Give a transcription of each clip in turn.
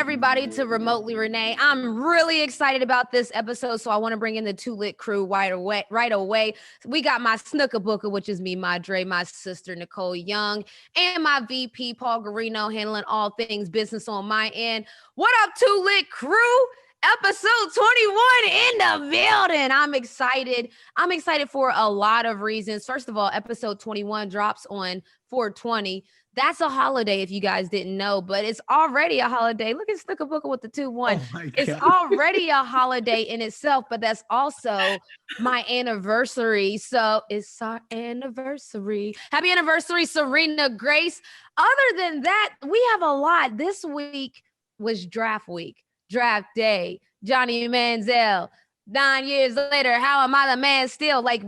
everybody to Remotely Renee. I'm really excited about this episode, so I want to bring in the Two Lit crew right away. We got my Snooker Booker, which is me, Madre, my sister, Nicole Young, and my VP, Paul Garino, handling all things business on my end. What up, Two Lit crew? Episode 21 in the building. I'm excited. I'm excited for a lot of reasons. First of all, episode 21 drops on 4/20. That's a holiday if you guys didn't know, but it's already a holiday. Look at Snooker Booker with the 2-1. It's already a holiday in itself, but that's also my anniversary. So it's our anniversary. Happy anniversary, Serena Grace. Other than that, we have a lot. This week was draft week. Draft day, Johnny Manziel. 9 years later, how am I the man still? Look,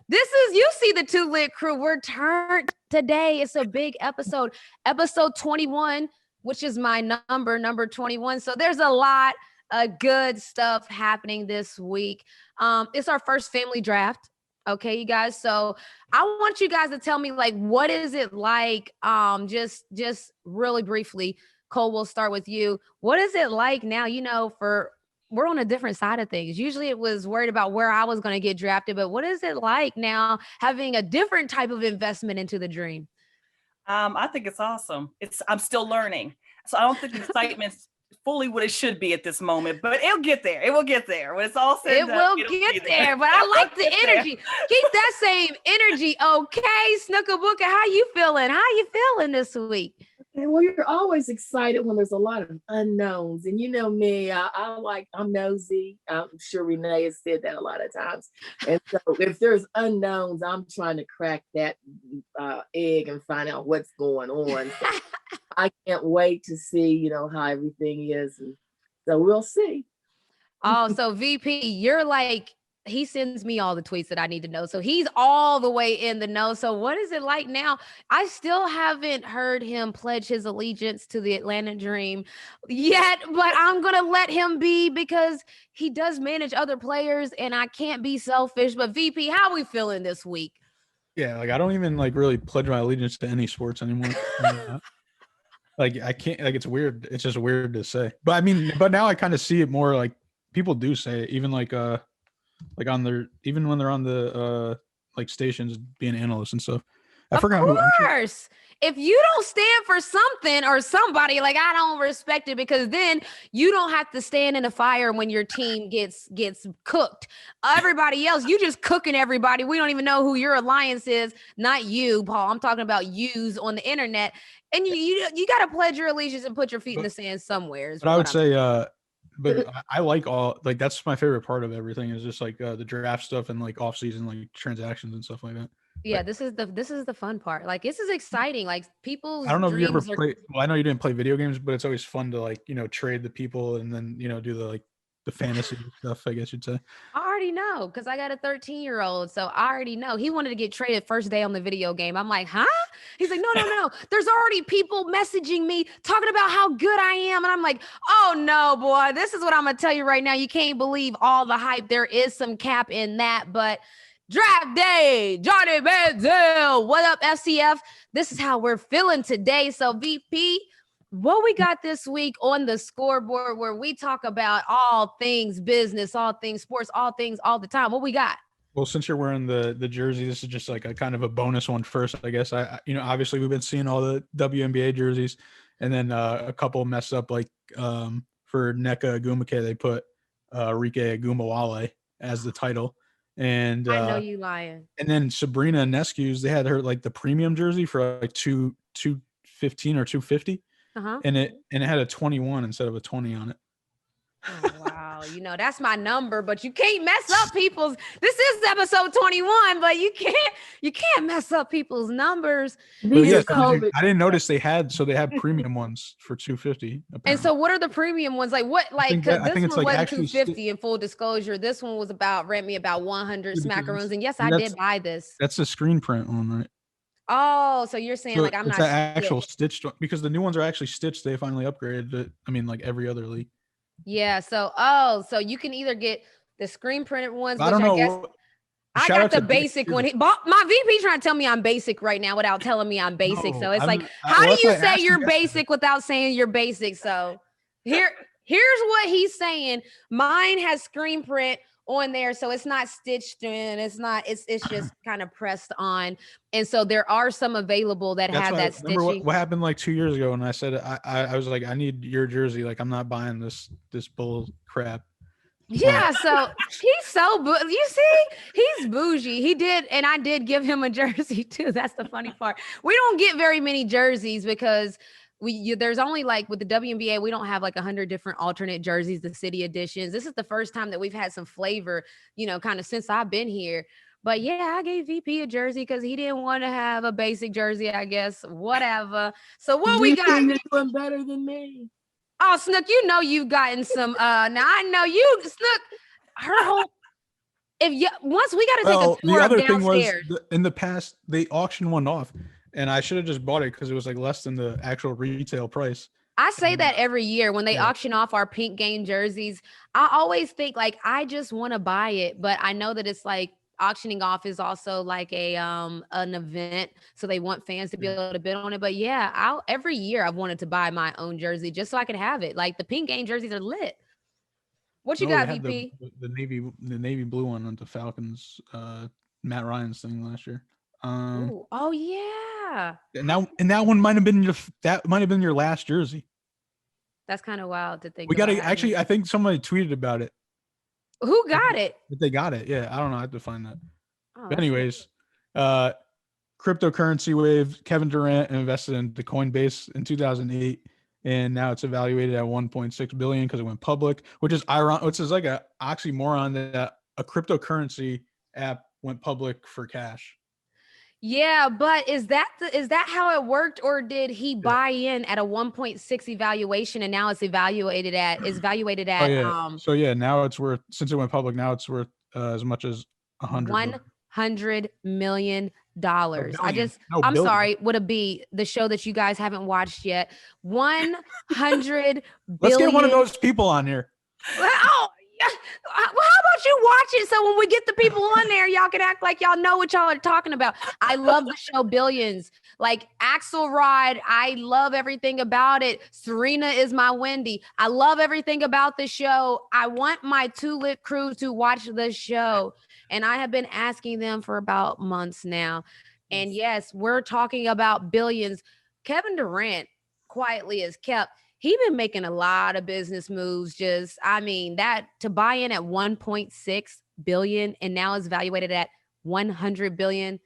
this is, you see the Two Lit crew. We're turned today. It's a big episode. Episode 21, which is my number 21. So there's a lot of good stuff happening this week. It's our first family draft. Okay, you guys. So I want you guys to tell me, what is it like? Just really briefly. Cole, we'll start with you. What is it like now? We're on a different side of things. Usually it was worried about where I was going to get drafted, but what is it like now having a different type of investment into the dream? I think it's awesome. I'm still learning. So I don't think the excitement's fully what it should be at this moment, but it'll get there. It will get there. When it's all said and done, it will get there. But I like the energy. Keep that same energy. Okay, Snooker Booker, how you feeling? How you feeling this week? Well, you're always excited when there's a lot of unknowns. And you know me, I'm nosy. I'm sure Renee has said that a lot of times. And so if there's unknowns, I'm trying to crack that egg and find out what's going on. So I can't wait to see, how everything is. And so we'll see. Oh, so VP, you're like, he sends me all the tweets that I need to know. So he's all the way in the know. So what is it like now? I still haven't heard him pledge his allegiance to the Atlanta Dream yet, but I'm going to let him be because he does manage other players and I can't be selfish. But VP, how are we feeling this week? Yeah, I don't even really pledge my allegiance to any sports anymore. I can't, it's weird. It's just weird to say. But now I kind of see it more, people do say it, even on their, even when they're on the stations being analysts and stuff. I forgot who. Of course. If you don't stand for something or somebody, I don't respect it, because then you don't have to stand in the fire when your team gets cooked. Everybody else, you just cooking everybody. We don't even know who your alliance is. Not you, Paul. I'm talking about yous on the internet. And you got to pledge your allegiance and put your feet in the sand somewhere. But I would say, but I like all, that's my favorite part of everything is just the draft stuff and off season transactions and stuff like that. Yeah, this is the fun part. This is exciting. People's I don't know if you ever play. Well, I know you didn't play video games, but it's always fun to trade the people and then do the fantasy stuff, I guess you'd say. I already know because I got a 13-year-old, so I already know he wanted to get traded first day on the video game. I'm like, huh? He's like, no. There's already people messaging me talking about how good I am, and I'm like, oh no, boy, this is what I'm gonna tell you right now. You can't believe all the hype. There is some cap in that, but. Draft day, Johnny Manziel. What up, FCF? This is how we're feeling today. So, VP, what we got this week on the scoreboard where we talk about all things business, all things sports, all things all the time. What we got? Well, since you're wearing the jersey, this is just a kind of a bonus one first, I guess. Obviously we've been seeing all the WNBA jerseys, and then a couple mess up for Nneka Agumake, they put Rike Agumawale as the title. And I know you lying. And then Sabrina Ionescu's, they had her the premium jersey for $215 or $250, and it had a 21 instead of a 20 on it. Oh, wow, that's my number, but you can't mess up people's. This is episode 21, but you can't mess up people's numbers. Yes, I didn't notice they had premium ones for $250. Apparently. And so, what are the premium ones? This one was $250 in full disclosure. This one was rent me about 100 smackaroons, and yes, I did buy this. That's the screen print one, right? Oh, so you're saying I'm it's not actual stitched one, because the new ones are actually stitched. They finally upgraded it. Every other league. Yeah. So you can either get the screen printed ones, which I guess I Shout got out the to Dick, basic too. one. My VP trying to tell me I'm basic right now without telling me I'm basic. No, So it's like, well, how do that's you why I say asked you you're yesterday. basic without saying you're basic? So here's what he's saying. Mine has screen print on there, so it's not stitched in. It's just kind of pressed on. And so there are some available that That's have why. that Remember stitching. what happened like 2 years ago when I said I was like, I need your jersey. Like, I'm not buying this bull crap. Yeah, so he's so you see, he's bougie. He did, and I did give him a jersey too. That's the funny part. We don't get very many jerseys because there's only like with the WNBA, we don't have like 100 different alternate jerseys, the city editions. This is the first time that we've had some flavor, kind of since I've been here. But yeah, I gave VP a jersey because he didn't want to have a basic jersey, I guess. Whatever. So what we got? You're doing better than me. Oh, Snook, you've gotten some. Now I know you, Snook. Her whole. Once we got to take a The tour other of thing was downstairs. in the past they auctioned one off, and I should have just bought it because it was like less than the actual retail price. I say that every year when they Yeah. auction off our pink game jerseys. I always think like I just want to buy it, but I know that it's like auctioning off is also like an event, so they want fans to be able to bid on it. But yeah, every year I've wanted to buy my own jersey just so I could have it. Like the pink game jerseys are lit. What you No, got, they had VP? the navy blue one on the Falcons Matt Ryan's thing last year. Ooh, oh yeah, And that one might have been your last jersey. that's kind of wild to think. We got to about having. actually. I think somebody tweeted about it. Who got it? But they got it. Yeah, I don't know. I have to find that. Oh, But anyways, cryptocurrency wave. Kevin Durant invested in the Coinbase in 2008, and now it's evaluated at 1.6 billion because it went public, which is ironic. Which is like a oxymoron that a cryptocurrency app went public for cash. yeah, but is that how it worked, or did he buy in at a 1.6 evaluation and now it's valuated at Oh, yeah. So yeah, now it's worth, since it went public, now it's worth as much as $100 million. billion. I'm sorry, would it be the show that you guys haven't watched yet? 100 Let's get one of billion. those people on here. Oh, yeah. Well, how about you watch it so when we get the people on there, y'all can act like y'all know what y'all are talking about. I love the show Billions. Like Axelrod, I love everything about it. Serena is my Wendy. I love everything about the show. I want my two lit crew to watch the show. And I have been asking them for about months now. And yes, we're talking about Billions. Kevin Durant quietly is kept. He been making a lot of business moves. That to buy in at 1.6 billion and now is valuated at 100 billion.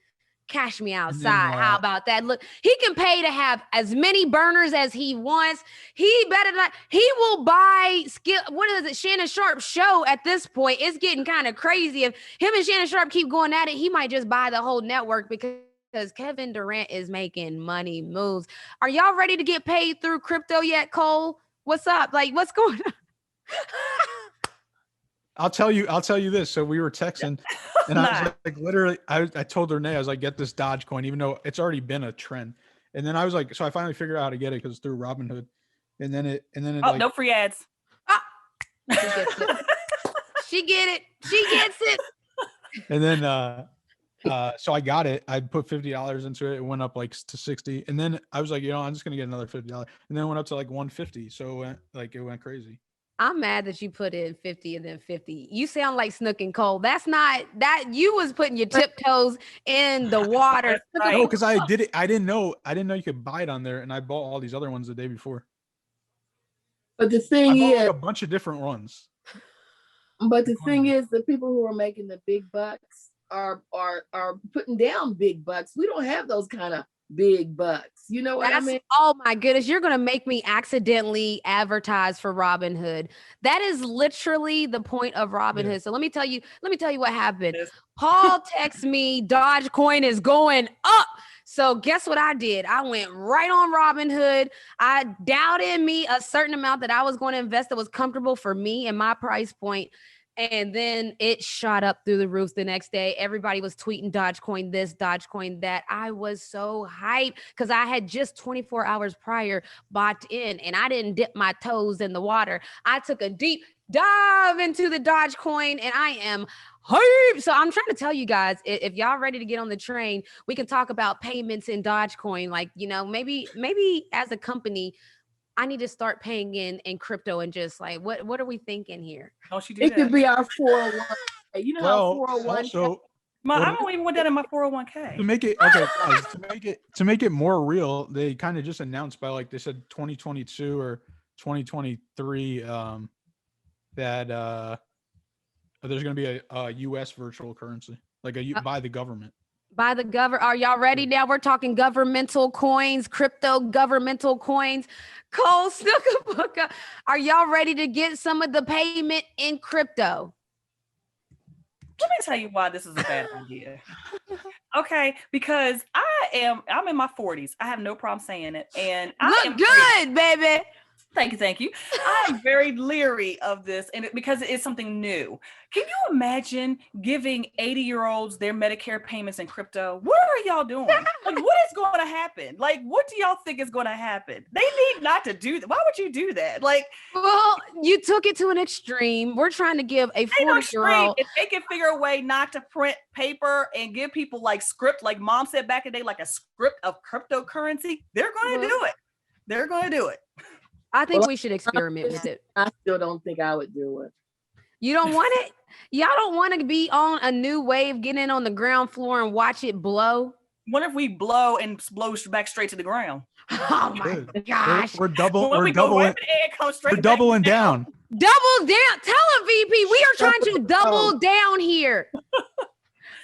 Cash me outside. How about that? Look, he can pay to have as many burners as he wants. He will buy what is it? Shannon Sharp's show at this point. It's getting kind of crazy. If him and Shannon Sharp keep going at it, he might just buy the whole network because Kevin Durant is making money moves. Are y'all ready to get paid through crypto yet, Cole? What's up? Like, what's going on? I'll tell you this. So we were texting and I was like literally, I told Renee, I was like, get this Dogecoin, even though it's already been a trend. And then I was like, so I finally figured out how to get it because it's through Robinhood. And then it like, no free ads. She gets it. And then so I got it. I put $50 into it. It went up like to 60. And then I was like, I'm just gonna get another $50. And then it went up to like 150. So it went crazy. I'm mad that you put in 50 and then 50. You sound like Snook and Cole. That's not that you was putting your tiptoes in the water. Right. No, because I did it. I didn't know you could buy it on there, and I bought all these other ones the day before. But the thing is, like a bunch of different ones. But the thing is, the people who are making the big bucks are putting down big bucks. We don't have those kind of big bucks. You know what I mean? Oh my goodness, you're gonna make me accidentally advertise for Robinhood. That is literally the point of Robinhood. Yeah. So let me tell you what happened. Yes. Paul texts me, Dogecoin is going up. So guess what I did? I went right on Robinhood. I doubted me a certain amount that I was going to invest that was comfortable for me and my price point. And then it shot up through the roof the next day. Everybody was tweeting Dogecoin this, Dogecoin that. I was so hyped because I had just 24 hours prior bought in and I didn't dip my toes in the water. I took a deep dive into the Dogecoin and I am hype. So I'm trying to tell you guys, if y'all ready to get on the train, we can talk about payments in Dogecoin. Like, maybe as a company, I need to start paying in crypto and just like, what are we thinking here? Don't you do It that? could be our 401. You know how 401. Also, I don't even want that in my 401k. to make it okay, guys, to make it more real, they kind of just announced by like they said 2022 or 2023 that there's going to be a U.S. virtual currency, like by the government. By the government. Are y'all ready now? We're talking governmental coins, crypto governmental coins. Cole, Snook and Cole, are y'all ready to get some of the payment in crypto? Let me tell you why this is a bad idea. Okay, because I'm in my 40s. I have no problem saying it. And look good, baby. Thank you. I'm very leery of this, and because it is something new. Can you imagine giving 80-year-olds their Medicare payments in crypto? What are y'all doing? Like, what is going to happen? Like, what do y'all think is going to happen? They need not to do that. Why would you do that? Like, well, you took it to an extreme. We're trying to give a 40-year-old. If they can figure a way not to print paper and give people like script, like mom said back in the day, like a script of cryptocurrency, they're going to do it. They're going to do it. I think we should experiment with it. I still don't think I would do it. You don't want it? Y'all don't want to be on a new wave, get in on the ground floor and watch it blow? What if we blow and blow back straight to the ground? Oh my gosh. We're doubling We're doubling down. Double down. Tell him, VP, we are trying to double down here.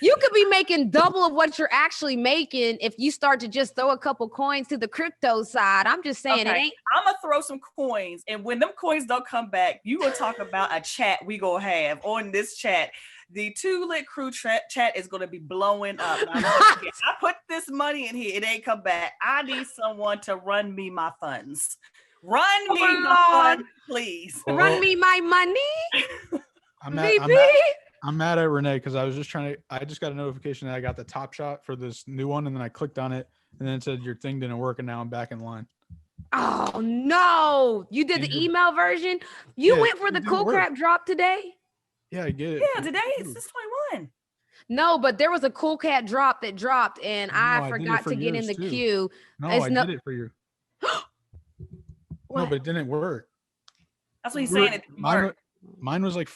You could be making double of what you're actually making if you start to just throw a couple coins to the crypto side. I'm just saying it ain't. I'm gonna throw some coins, and when them coins don't come back, you gonna talk about a chat we gonna have on this chat. The Two Lit Crew chat is gonna be blowing up. I put this money in here, it ain't come back. I need someone to run me my funds. Run me my funds, please. Run me my money. I'm mad at Renee because I just got a notification that I got the top shot for this new one, and then I clicked on it, and then it said your thing didn't work, and now I'm back in line. Oh no! You did the email version. You went for the cool crap drop today. Yeah, I get it. Yeah, today it's 21. No, but there was a cool cat drop that dropped, and I forgot to get in the queue. No, I did it for you. No, but it didn't work. That's what he's saying. It didn't work. Mine was like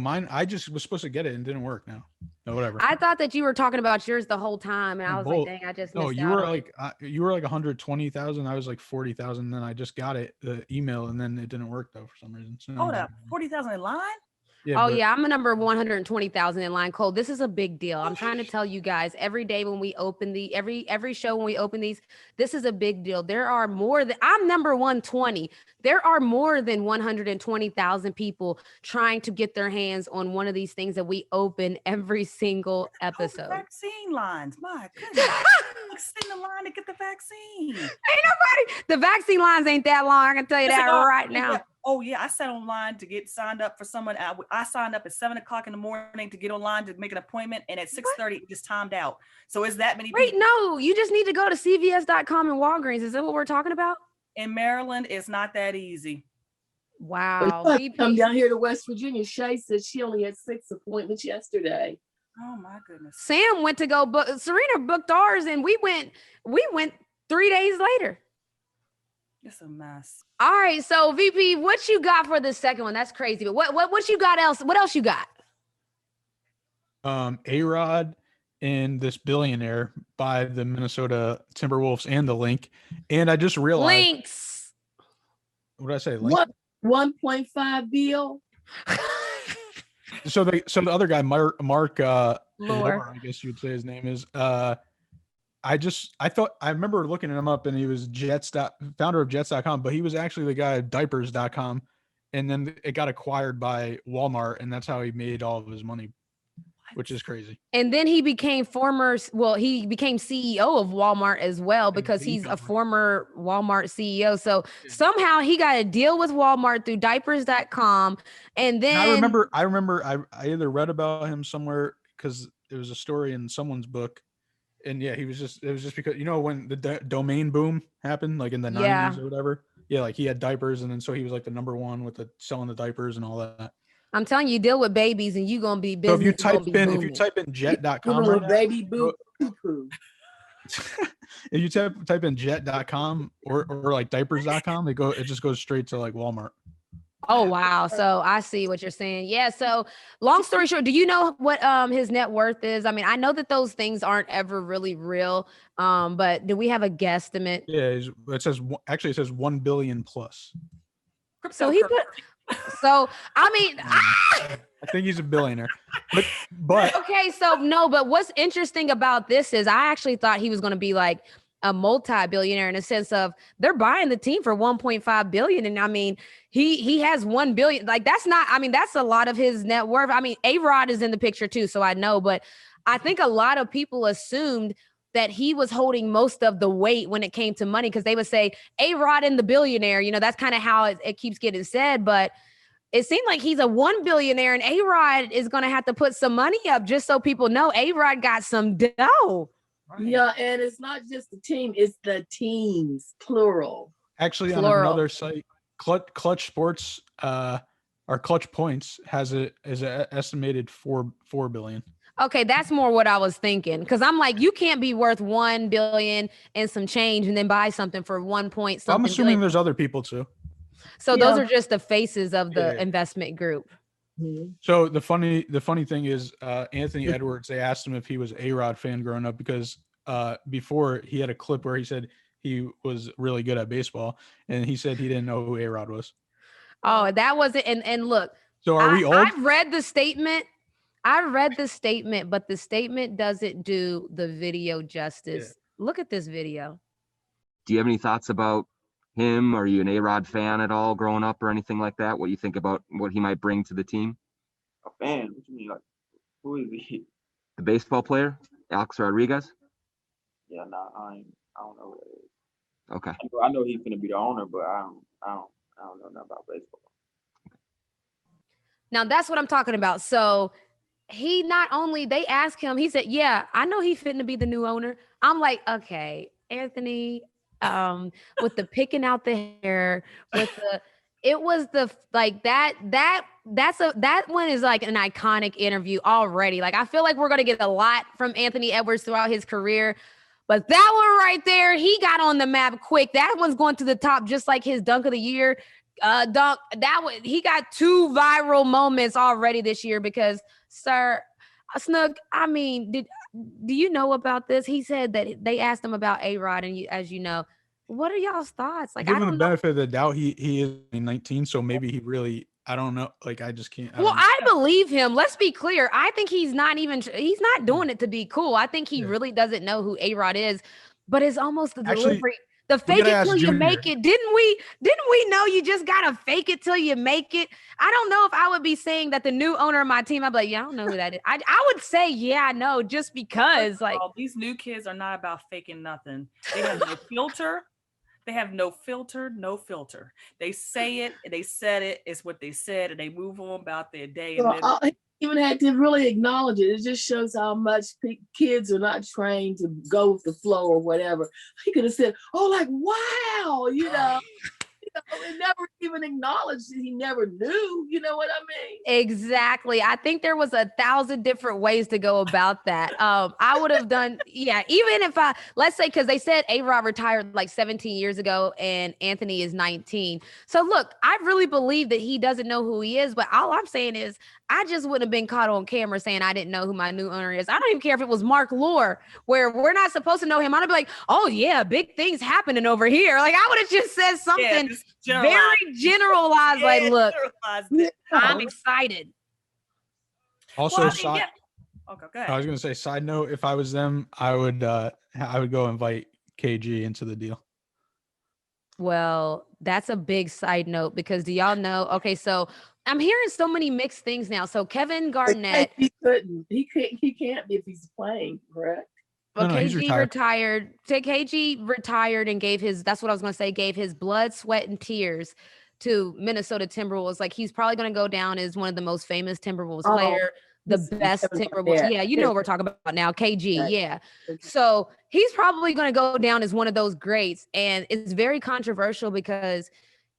mine. I just was supposed to get it and didn't work now. No, whatever. I thought that you were talking about yours the whole time, and I was like, dang, I just missed you were like 120,000. I was like 40,000. Then I just got the email, and then it didn't work though for some reason. So hold up, 40,000 in line? Yeah, I'm a number 120,000 in line. Cole, this is a big deal. I'm trying to tell you guys every day when we open every show when we open these, this is a big deal. There are more than I'm number 120. There are more than 120,000 people trying to get their hands on one of these things that we open every single episode. Vaccine lines, my goodness. Sit in the line to get the vaccine. The vaccine lines ain't that long. I can tell you that right now. Oh yeah, I sat online to get signed up for someone. I signed up at 7:00 in the morning to get online to make an appointment, and at 6:30 it just timed out. So is that many people? Wait, no, you just need to go to CVS.com and Walgreens. Is that what we're talking about? In Maryland, it's not that easy. Wow. Come down here to West Virginia. Shay said she only had 6 appointments yesterday. Oh my goodness. Sam went to go book. Serena booked ours, and we went 3 days later. It's a mess. All right, so VP, what you got for the second one? That's crazy. But what you got else? What else you got? A-Rod and this billionaire by the Minnesota Timberwolves and the Link. And I just realized Lynx. What did I say? Link? What 1.5 bill? So the other guy, Mark Lore, I guess you'd say his name is. I remember looking him up, and he was founder of Jets.com, but he was actually the guy of Diapers.com, and then it got acquired by Walmart, and that's how he made all of his money, which is crazy. And then he became CEO of Walmart as well, because he's a former Walmart CEO. So somehow he got a deal with Walmart through Diapers.com, and then I remember I either read about him somewhere because it was a story in someone's book. And yeah, it was just because, when the domain boom happened, like in the 90s or whatever. Yeah, like he had diapers, and then so he was like the number one with selling the diapers and all that. I'm telling you, deal with babies and you gonna be So business. if you type in jet.com right now, baby boo poo. if you type in jet.com or like diapers.com, it just goes straight to like Walmart. Oh wow. So I see what you're saying. Yeah. So long story short, do you know what his net worth is? I mean, I know that those things aren't ever really real. But do we have a guesstimate? Yeah, it says 1 billion plus. So he put so I mean I think he's a billionaire. But okay, so no, but what's interesting about this is I actually thought he was going to be like a multi-billionaire in a sense of they're buying the team for 1.5 billion. And I mean, he has 1 billion. Like that's a lot of his net worth. I mean, A-Rod is in the picture too, so I know, but I think a lot of people assumed that he was holding most of the weight when it came to money because they would say A-Rod and the billionaire, that's kind of how it keeps getting said, but it seemed like he's a 1 billionaire and A-Rod is going to have to put some money up just so people know A-Rod got some dough. Right. Yeah, and it's not just the team, it's the teams, plural. Actually, on another site, Clutch Sports or Clutch Points is estimated 4 billion. Okay, that's more what I was thinking. Because I'm like, you can't be worth 1 billion and some change and then buy something for 1 point something. I'm assuming there's other people too. So those are just the faces of the investment group. Mm-hmm. So the funny thing is Anthony Edwards, they asked him if he was a A-Rod fan growing up because before he had a clip where he said he was really good at baseball and he said he didn't know who A-Rod was. Oh, that wasn't and look. So are we old? I've read the statement. But the statement doesn't do the video justice. Yeah. Look at this video. Do you have any thoughts about him? Are you an A-Rod fan at all growing up or anything like that? What you think about what he might bring to the team? A fan? What you mean? Like, who is he? The baseball player, Alex Rodriguez? Yeah, no, I don't know who that is. Okay. I know he's gonna be the owner, but I don't know nothing about baseball. Now that's what I'm talking about. So they asked him, he said, yeah, I know he's fitting to be the new owner. I'm like, okay, Anthony, with the picking out the hair, that one is like an iconic interview already. Like, I feel like we're going to get a lot from Anthony Edwards throughout his career, but that one right there, he got on the map quick. That one's going to the top, just like his dunk of the year. He got 2 viral moments already this year because Snook, I mean, do you know about this? He said that they asked him about A-Rod, and as you know, what are y'all's thoughts? Like, give him the benefit of the doubt. He is 19, so maybe he really, I don't know. Like, I just can't. I believe him. Let's be clear. I think he's not doing it to be cool. I think he really doesn't know who A-Rod is, but it's almost the delivery. The fake it till you make it. Didn't we know you just gotta fake it till you make it? I don't know if I would be saying that the new owner of my team, I'd be like, yeah, I don't know who that is. I would say, yeah, I know, just because like these new kids are not about faking nothing. They have no filter. They have no filter. They say it, they said it, it's what they said, and they move on about their day. I even had to really acknowledge it. It just shows how much kids are not trained to go with the flow or whatever. He could have said, oh, like, wow, and never even acknowledged it. He never knew, you know what I mean? Exactly. I think there was 1,000 different ways to go about that. I would have done, even if let's say, because they said A-Rod retired like 17 years ago and Anthony is 19. So look, I really believe that he doesn't know who he is, but all I'm saying is I just wouldn't have been caught on camera saying I didn't know who my new owner is. I don't even care if it was Mark Lore, where we're not supposed to know him. I'd be like, oh yeah, big things happening over here. Like, I would have just said something very generalized. Like, look, I'm excited. Also, Okay, go ahead. I was going to say, side note, if I was them, I would go invite KG into the deal. Well, that's a big side note because do y'all know? Okay, so I'm hearing so many mixed things now. So Kevin Garnett, he can't be if he's playing, correct? Well, No, he's KG retired. KG retired and gave his blood, sweat, and tears to Minnesota Timberwolves. Like, he's probably going to go down as one of the most famous Timberwolves player, the best Timberwolves. Yeah, you know what we're talking about now, KG. Right. Yeah. So he's probably going to go down as one of those greats. And it's very controversial because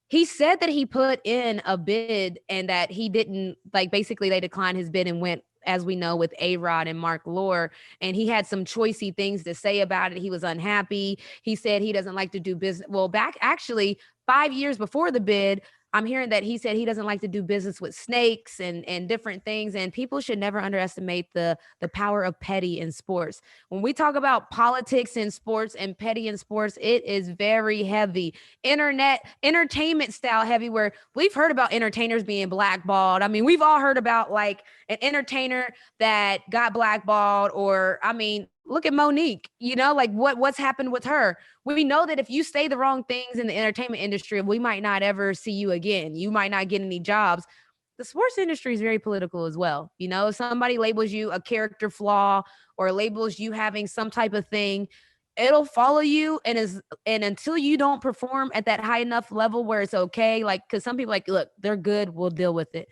he said that he put in a bid and that he didn't, like, basically they declined his bid and went, as we know, with A-Rod and Mark Lore. And he had some choicey things to say about it. He was unhappy. He said he doesn't like to do business. Well, back actually 5 years before the bid, I'm hearing that he said he doesn't like to do business with snakes and different things. And people should never underestimate the power of petty in sports. When we talk about politics in sports and petty in sports, it is very heavy. Entertainment style heavy, where we've heard about entertainers being blackballed. I mean, we've all heard about like an entertainer that got blackballed, or I mean, look at Monique, you know, like what's happened with her. We know that if you say the wrong things in the entertainment industry, we might not ever see you again. You might not get any jobs. The sports industry is very political as well. You know, if somebody labels you a character flaw or labels you having some type of thing, it'll follow you. And until you don't perform at that high enough level where it's okay, like, because some people like, look, they're good, we'll deal with it.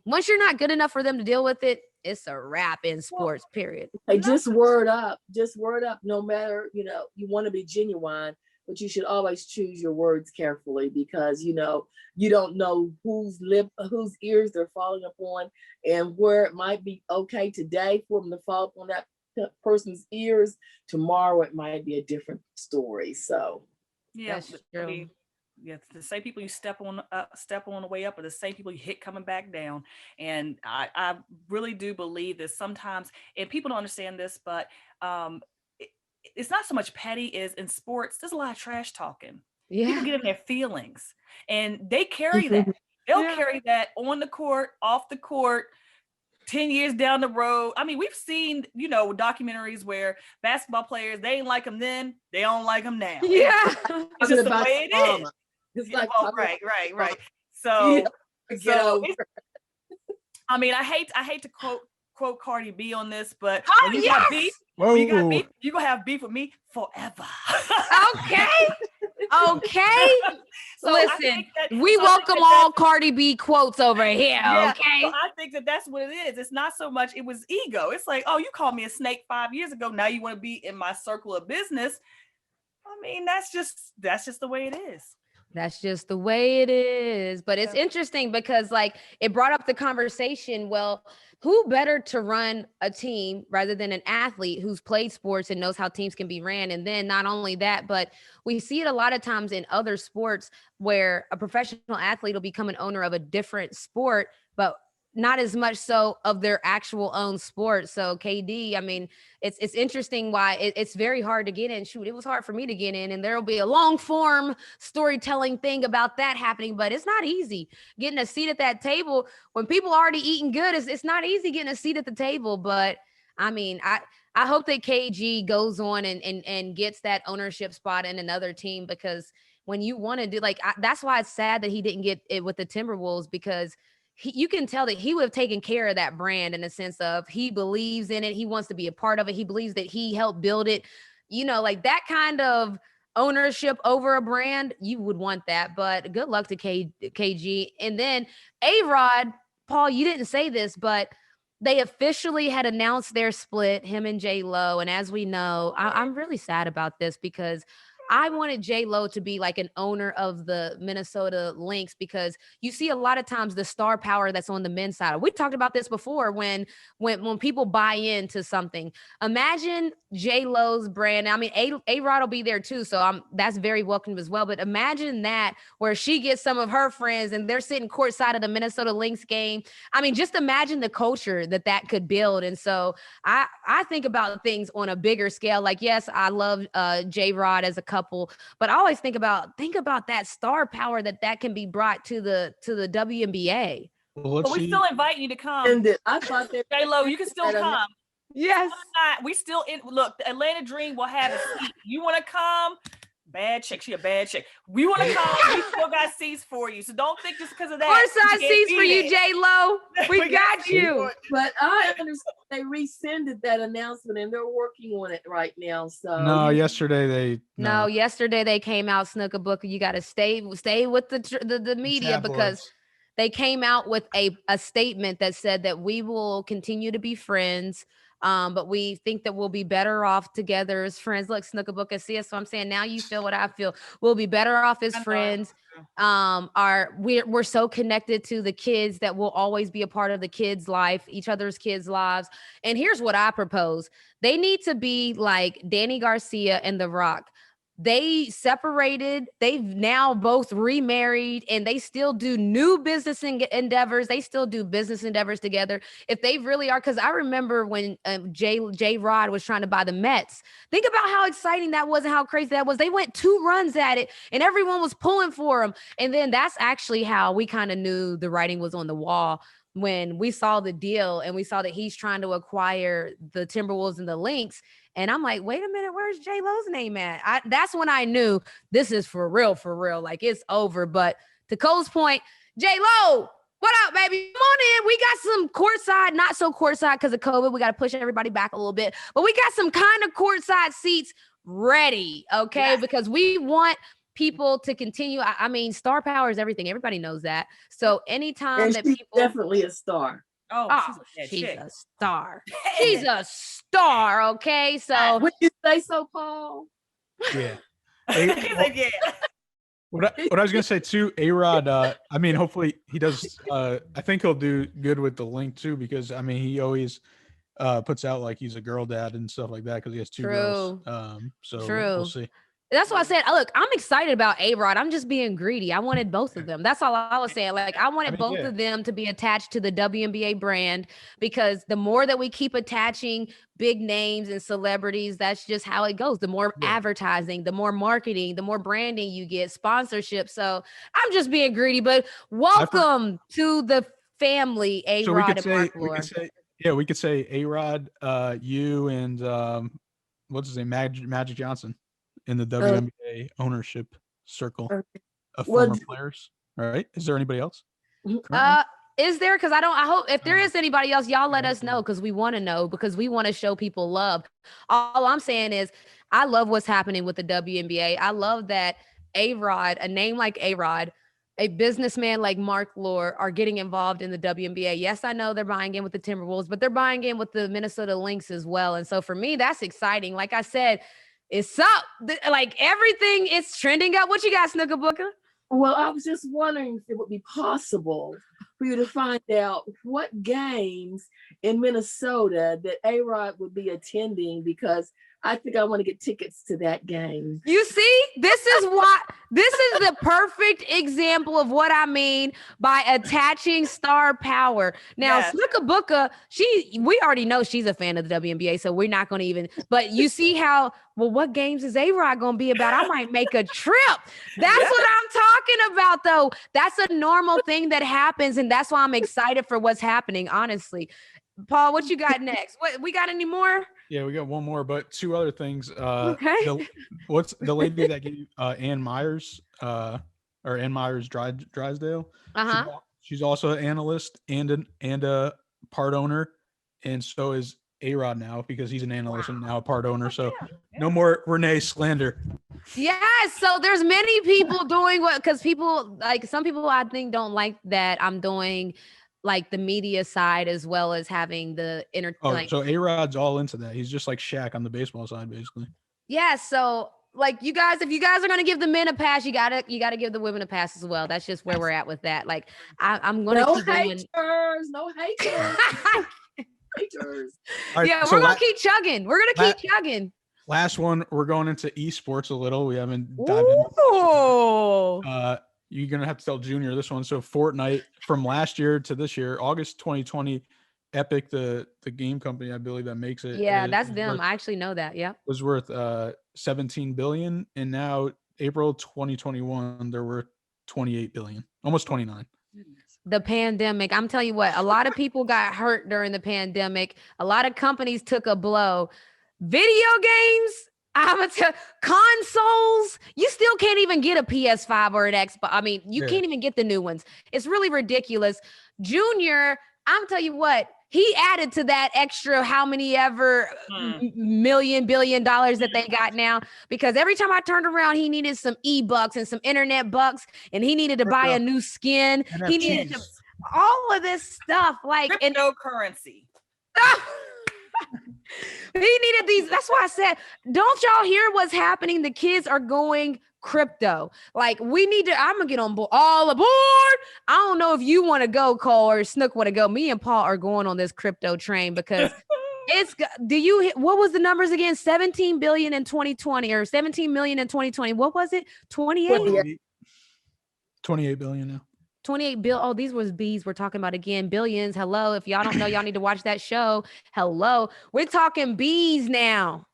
Once you're not good enough for them to deal with it, it's a wrap in sports, period. Hey, just word up. No matter, you know, you want to be genuine, but you should always choose your words carefully, because, you know, you don't know whose ears they're falling upon, and where it might be okay today for them to fall upon that person's ears. Tomorrow, it might be a different story. So, yeah, that's true. I mean, yeah, the same people you step on the way up are the same people you hit coming back down. And I really do believe that sometimes, and people don't understand this, but it's not so much petty as in sports. There's a lot of trash talking. Yeah. People get in their feelings, and they carry that. They'll carry that on the court, off the court, 10 years down the road. I mean, we've seen, you know, documentaries where basketball players, they ain't like them then, they don't like them now. Yeah. It's just the way it is. It's like, right. So, so I mean, I hate to quote Cardi B on this, but Oh, when you yes! got beef, when you got beef, you gonna have beef with me forever. Okay. So Listen, we welcome all Cardi B quotes over here. Yeah, Okay. so I think that's what it is. It's not so much, it was ego. It's like, oh, you called me a snake 5 years ago. Now you want to be in my circle of business. I mean, that's just the way it is. That's just the way it is. But it's interesting because, like, it brought up the conversation. Well, who better to run a team rather than an athlete who's played sports and knows how teams can be ran? And then not only that, but we see it a lot of times in other sports where a professional athlete will become an owner of a different sport, but not as much so of their actual own sport. So KD, I mean, it's interesting why it's very hard to get in. Shoot, it was hard for me to get in, and there will be a long form storytelling thing about that happening, but it's not easy getting a seat at that table when people already eating good. It's not easy getting a seat at the table. But I mean, I hope that KG goes on and gets that ownership spot in another team, because when you want to do that's why it's sad that he didn't get it with the Timberwolves, because you can tell that he would have taken care of that brand in the sense of he believes in it. He wants to be a part of it. He believes that he helped build it. You know, like that kind of ownership over a brand, you would want that. But good luck to KG. And then A-Rod, Paul, you didn't say this, but they officially had announced their split, him and J-Lo. And as we know, I'm really sad about this because I wanted J-Lo to be like an owner of the Minnesota Lynx, because you see a lot of times the star power that's on the men's side. We talked about this before when people buy into something. Imagine J-Lo's brand. I mean, A-Rod will be there too, so that's very welcome as well. But imagine that where she gets some of her friends and they're sitting courtside of the Minnesota Lynx game. I mean, just imagine the culture that could build. And so I think about things on a bigger scale. Like, yes, I love J-Rod as a couple, but I always think about that star power that can be brought to the WNBA. Well, we still invite you to come. And I thought that J-Lo, you can still come. Yes. We still look, the Atlanta Dream will have a seat. You want to come? Bad chick. She a bad chick. We want to come. We still got seats for you. So don't think just because of that. Courtside seats for you, J-Lo. We got you. But I understand they rescinded that announcement and they're working on it right now. So no, yesterday they came out, Snook and Booker. You got to stay with the media, because they came out with a statement that said that we will continue to be friends. But we think that we'll be better off together as friends. Look, Snookabuka, see us. So I'm saying now you feel what I feel. We'll be better off as friends. We're so connected to the kids that we'll always be a part of the kids' life, each other's kids' lives. And here's what I propose. They need to be like Danny Garcia and The Rock. They separated. They've now both remarried, and they still do new business endeavors. They still do business endeavors together. If they really are, because I remember when J Rod was trying to buy the Mets. Think about how exciting that was and how crazy that was. They went 2 runs at it, and everyone was pulling for them. And then that's actually how we kind of knew the writing was on the wall when we saw the deal and we saw that he's trying to acquire the Timberwolves and the Lynx. And I'm like, wait a minute, where's J-Lo's name at? That's when I knew this is for real, like it's over. But to Cole's point, J-Lo, what up, baby? Come on in. We got some courtside, not so courtside because of COVID. We got to push everybody back a little bit. But we got some kind of courtside seats ready, okay? Because we want people to continue. I mean, star power is everything. Everybody knows that. So anytime that she's people definitely a star. She's a star. She's a star. Okay, so would you say so, Paul? Yeah. Yeah. What I was gonna say too, A-Rod. I mean, hopefully he does. I think he'll do good with the link too, because I mean, he always puts out like he's a girl dad and stuff like that because he has 2 girls. So we'll see. That's why I said, look, I'm excited about A-Rod. I'm just being greedy. I wanted both of them. That's all I was saying. Like, I wanted both of them to be attached to the WNBA brand, because the more that we keep attaching big names and celebrities, that's just how it goes. The more advertising, the more marketing, the more branding you get, sponsorship. So I'm just being greedy, but welcome to the family, A-Rod and Mark Lore. We could say A-Rod, you and what's his name, Magic Johnson, in the WNBA ownership circle of former players. All right. Is there anybody else? Is there? Because I hope if there is anybody else, y'all let us know, because we want to know, because we want to show people love. All I'm saying is I love what's happening with the WNBA. I love that A-Rod, a name like A-Rod, a businessman like Mark Lore are getting involved in the WNBA. Yes, I know they're buying in with the Timberwolves, but they're buying in with the Minnesota Lynx as well. And so for me, that's exciting. Like I said, it's up. Like everything is trending up. What you got, Snookabuka? Well, I was just wondering if it would be possible for you to find out what games in Minnesota that A-Rod would be attending, because I think I want to get tickets to that game. You see, this is the perfect example of what I mean by attaching star power. Now, Snookabuka, we already know she's a fan of the WNBA, so we're not going to even, but you see how, well, what games is A-Rod going to be about? I might make a trip. That's what I'm talking about, though. That's a normal thing that happens, and that's why I'm excited for what's happening, honestly. Paul, what you got next? What we got any more? Yeah, we got one more, but 2 other things. Okay. What's the lady that gave Ann Myers or Ann Myers Drysdale? She's also an analyst and a part owner, and so is A-Rod now, because he's an analyst and now a part owner. So no more Renee slander. Yes. So there's many people doing because people, like, some people I think don't like that I'm doing like the media side as well as having the so A-Rod's all into that. He's just like Shaq on the baseball side, basically. Yeah. So like, you guys, if you guys are gonna give the men a pass, you gotta give the women a pass as well. That's just where we're at with that. Like, I'm gonna keep haters. Right, yeah, we're gonna keep chugging. We're gonna keep chugging. Last one, we're going into esports a little. We haven't dived into you're going to have to tell Junior this one. So Fortnite, from last year to this year, August 2020, Epic, the game company, I believe, that makes it. Yeah, that's them. I actually know that. Yeah. Was worth 17 billion. And now April 2021, they're worth 28 billion, almost 29. The pandemic. I'm telling you what, a lot of people got hurt during the pandemic. A lot of companies took a blow. Video games, I'm gonna tell, consoles, you still can't even get a PS5 or an Xbox. I mean, you can't even get the new ones. It's really ridiculous. Junior, I'm telling you what, he added to that extra how many ever billion dollars that they got now, because every time I turned around, he needed some e-bucks and some internet bucks, and he needed to buy a new skin. He needed to, all of this stuff, like cryptocurrency. He needed these. That's why I said, don't y'all hear what's happening? The kids are going crypto. Like, we need to, I'm gonna get on board, all aboard. I don't know if you want to go, Cole, or Snook want to go. Me and Paul are going on this crypto train because what was the numbers again? 17 billion in 2020 or 17 million in 2020. What was it? 28 billion now. 28 bill. Oh, these was B's we're talking about again. Billions. Hello. If y'all don't know, y'all need to watch that show. Hello. We're talking B's now.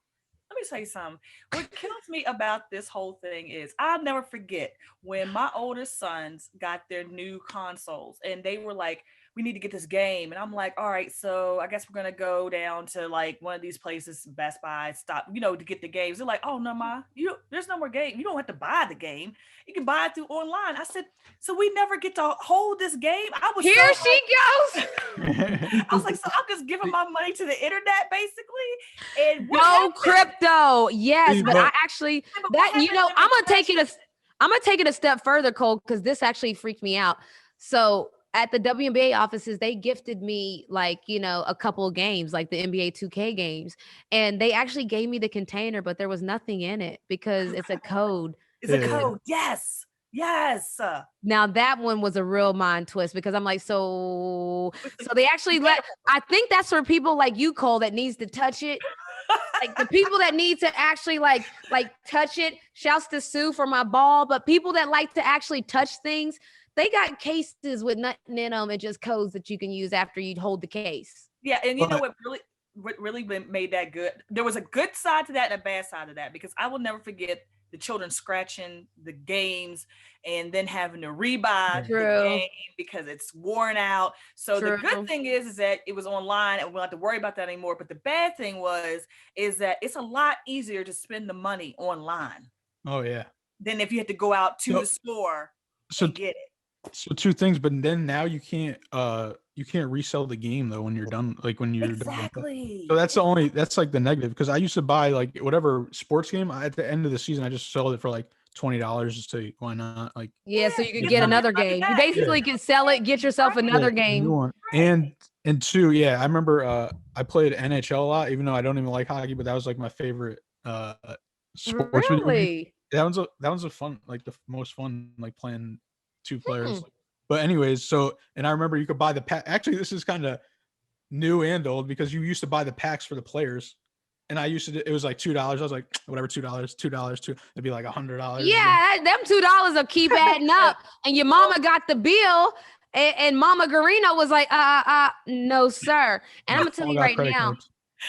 Let me say something. What kills me about this whole thing is I'll never forget when my older sons got their new consoles and they were like, we need to get this game. And I'm like, all right, so I guess we're going to go down to like one of these places, Best Buy, stop, to get the games. They're like, oh, no, Ma, there's no more game. You don't have to buy the game. You can buy it through online. I said, so we never get to hold this game? Here she goes. I was like, so I'm just giving my money to the internet, basically. And no crypto. Yes, but I actually, I'm going to take it a step further, Cole, because this actually freaked me out. So at the WNBA offices, they gifted me a couple of games, like the NBA 2K games. And they actually gave me the container, but there was nothing in it because it's a code. It's a code. Yes. Yes. Now that one was a real mind twist because I'm like, so they actually I think that's for people like you, Cole, that needs to touch it. Like the people that need to actually like touch it. Shouts to Sue for my ball, but people that like to actually touch things, they got cases with nothing in them and just codes that you can use after you hold the case. Yeah, and you know what really made that good? There was a good side to that and a bad side to that, because I will never forget the children scratching the games and then having to rebuy the game because it's worn out. So the good thing is that it was online and we don't have to worry about that anymore. But the bad thing is that it's a lot easier to spend the money online. Oh yeah. Than if you had to go out to the store and get it. So two things, but then now you can't resell the game though when you're done, like when you're exactly. Done. So that's like the negative, because I used to buy like whatever sports game at the end of the season, I just sold it for like $20 just to why not, like so you could get another game. You basically can sell it, get yourself another game. And two, I remember I played NHL a lot, even though I don't even like hockey, but that was like my favorite sports. Really? That was a fun, like the most fun, like playing two players. But anyways, and I remember you could buy the pack. Actually, this is kind of new and old because you used to buy the packs for the players, and it was like $2. I was like, whatever, $2, it'd be like $100. Yeah, them $2 will keep adding up. And your mama got the bill, and Mama Garino was like, no, sir. And I'm gonna tell you right now,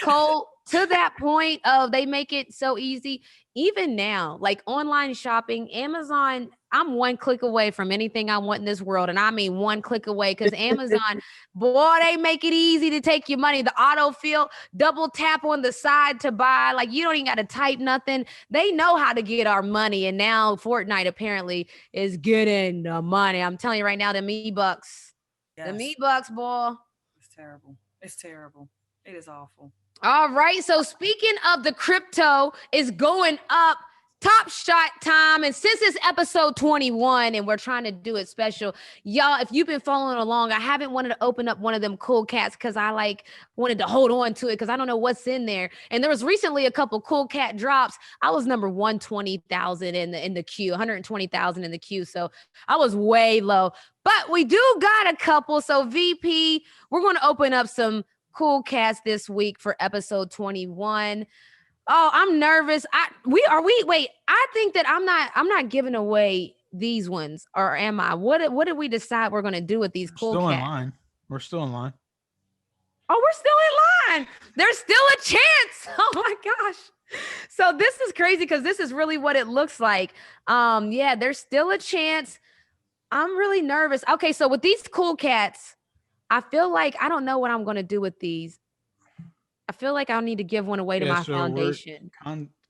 Cole, to that point of they make it so easy. Even now, like online shopping, Amazon, I'm one click away from anything I want in this world. And I mean one click away, because Amazon, boy, they make it easy to take your money. The autofill, double tap on the side to buy. Like, you don't even got to type nothing. They know how to get our money. And now Fortnite apparently is getting the money. I'm telling you right now, the me-bucks. Yes. The me-bucks, boy. It's terrible. It's terrible. It is awful. All right. So speaking of the crypto is going up, Top Shot time. And since it's episode 21 and we're trying to do it special, y'all, if you've been following along, I haven't wanted to open up one of them cool cats because I wanted to hold on to it because I don't know what's in there. And there was recently a couple cool cat drops. I was number 120,000 in the queue, 120,000 in the queue. So I was way low, but we do got a couple. So VP, we're going to open up some cool cats this week for episode 21. Oh, I'm nervous. I think that I'm not giving away these ones, or am I? What did we decide we're going to do with these cool cats? We're still in line. Oh, we're still in line. There's still a chance. Oh my gosh. So this is crazy because this is really what it looks like. There's still a chance. I'm really nervous. Okay, so with these cool cats, I feel like I don't know what I'm going to do with these. I feel like I'll need to give one away to my foundation.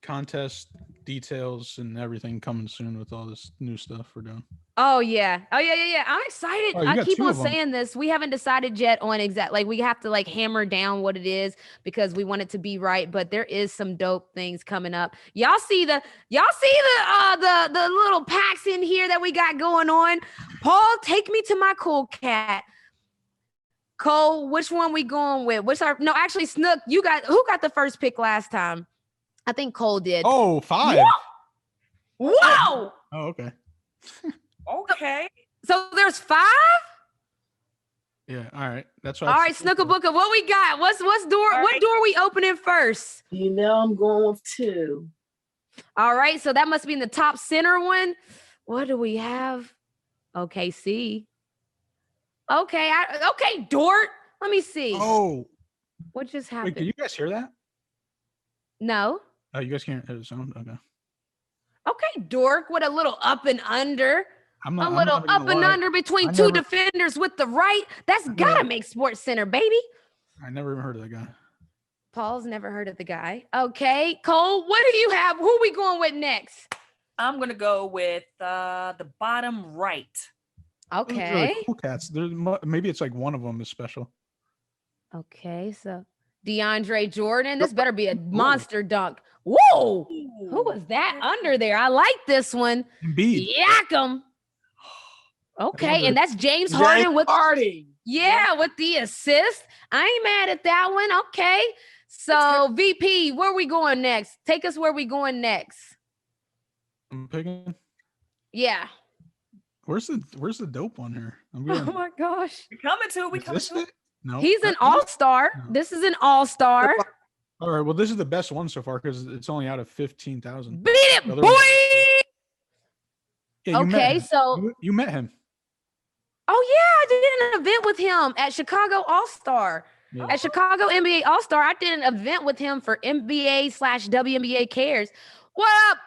Contest details and everything coming soon with all this new stuff we're doing. Oh yeah. I'm excited. Oh, you I got keep 2 on of 'em. saying this. We haven't decided yet on exact, like we have to like hammer down what it is because we want it to be right. But there is some dope things coming up. Y'all see the little packs in here that we got going on. Paul, take me to my cool cat. Cole, which one we going with? Actually, Snook, who got the first pick last time? I think Cole did. Oh, 5. Whoa! Oh, okay. Okay. So there's 5? Yeah, all right. That's All what right, Snooker Booker, what we got? What door we opening first? You know I'm going with 2. All right, so that must be in the top center one. What do we have? Okay, see. Okay, Dort. Let me see. Oh, What just wait, happened? can you guys hear that? No. Oh, you guys can't hear the sound? Okay. Okay, Dork with a little up and under. I'm not Up and under between two defenders with the right. That's gotta make Sports Center, baby. I never even heard of that guy. Paul's never heard of the guy. Okay, Cole, what do you have? Who are we going with next? I'm gonna go with the bottom right. Okay. Really cool cats. There's maybe it's like one of them is special. Okay, so DeAndre Jordan. This better be a monster dunk. Whoa! Who was that under there? I like this one. Embiid. Yak 'em. Okay, and that's James Harden with with the assist. I ain't mad at that one. Okay. So VP, where we going next? Take us where we going next. I'm picking. Yeah. Where's the dope one here? I'm Oh getting. my gosh. We coming to it. We Is coming this to it. it? No. He's an all-star. No. This is an all-star. All right. Well, this is the best one so far because it's only out of 15,000. Beat it, The other boy. one- Yeah, you met Okay, him. so You met him. oh yeah, I did an event with him at Chicago All-Star. Yeah. At Chicago NBA All-Star, I did an event with him for NBA/WNBA Cares. What up?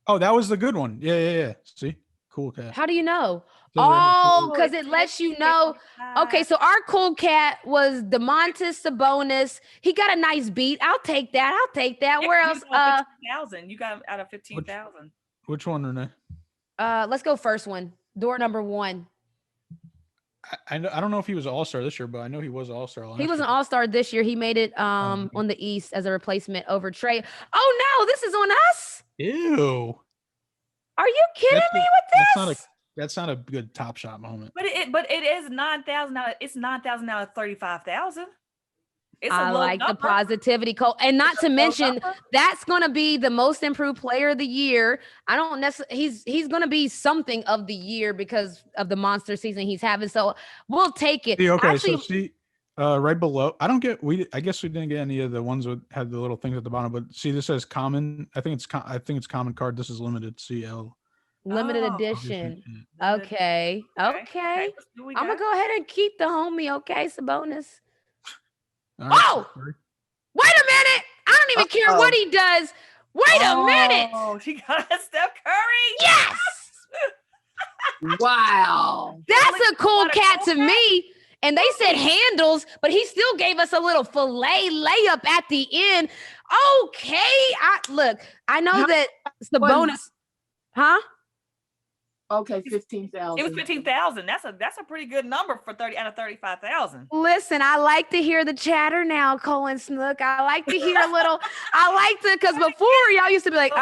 Oh, that was the good one. Yeah. See, cool cat. How do you know? Says right here, Oh, cool. because it lets you know. Okay, so our cool cat was DeMontis Sabonis. He got a nice beat. I'll take that. Where else? 15,000. You got him out of 15,000. Which one, Renee? Let's go first one. Door number 1. I don't know if he was all-star this year, but I know he was all-star last He was year. an all-star this year. He made it on the East as a replacement over Trey. Oh no, this is on us. Ew. Are you kidding me with this? That's not a good Top Shot moment. But it is 9,000 out. It's 9,000 out of 35,000. It's I a low like the number. positivity, Cole. And not to low mention, number. that's going to be the most improved player of the year. I don't necessarily, he's going to be something of the year because of the monster season he's having. So we'll take it. See, okay, Actually, so see, right below, I guess we didn't get any of the ones that had the little things at the bottom, but see, this says common. I think it's common card. This is limited CL. limited Oh. edition. Yeah. Okay. Let's see what we I'm going to got. go ahead and keep the homie. Okay. Sabonis. All right, Oh! sorry. Wait a minute. I don't even care what he does. Wait a minute. Oh, she got a Steph Curry. Yes. Wow. That's a cool What a cat cool to me. And they said handles, but he still gave us a little fillet layup at the end. Okay. I know that Sabonis. Huh? Okay, 15,000. It was 15,000. That's a pretty good number for 30 out of 35,000. Listen, I like to hear the chatter now, Cole and Snook. I like to hear a little, because before y'all used to be like,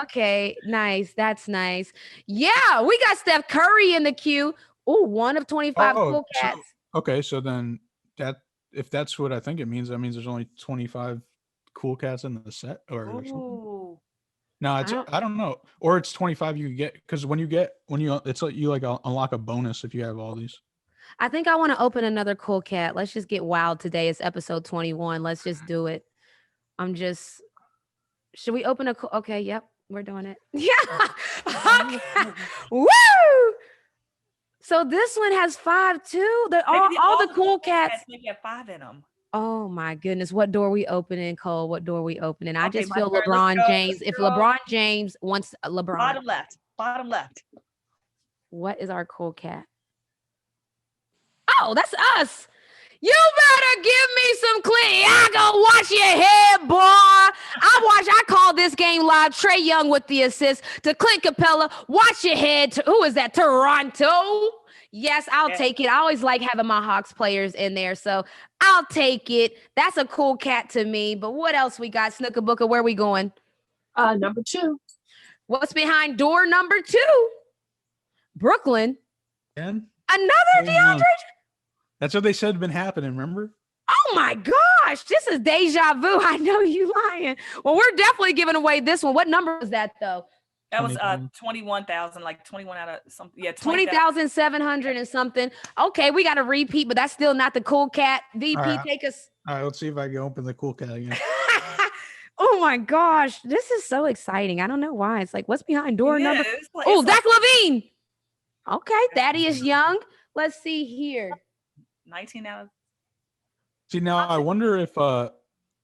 okay, nice. That's nice. Yeah, we got Steph Curry in the queue. Ooh, 1 of 25 cool cats. Okay, so then if that's what I think it means, that means there's only 25 cool cats in the set or something. Ooh. No, I don't know. Or it's 25 you get because it's like you unlock a bonus if you have all these. I think I want to open another cool cat. Let's just get wild today. It's episode 21. Let's just do it. Should we open okay, yep, we're doing it. Yeah. Okay. Woo! So this one has 5 too. All the cool cats. Maybe have 5 in them. Oh my goodness. What door we opening, Cole? What door we opening? I Okay, just my feel turn. LeBron Let's go. James. Let's If go. LeBron James wants LeBron. Bottom left. What is our cool cat? Oh, that's us. You better give me some clean. I go watch your head, boy. I call this game game live. Trae Young with the assist to Clint Capella. Watch your head. Who is that? Toronto. Yes, I'll take it. I always like having my Hawks players in there, so I'll take it. That's a cool cat to me. But what else we got? Snooker Booker, where we going? Number 2. What's behind door number 2? Brooklyn. And Another DeAndre. That's what they said had been happening, remember? Oh my gosh, this is deja vu. I know you lying. Well, we're definitely giving away this one. What number was that though? That was 21,000, like 21 out of something. Yeah, 20,700 and something. Okay, we got a repeat, but that's still not the cool cat. VP, take us. All right, let's see if I can open the cool cat again. Oh my gosh, this is so exciting. I don't know why. It's like, what's behind door number? Zach LaVine. Okay, Thaddeus Young. Let's see here. 19 out of. See, now I wonder if the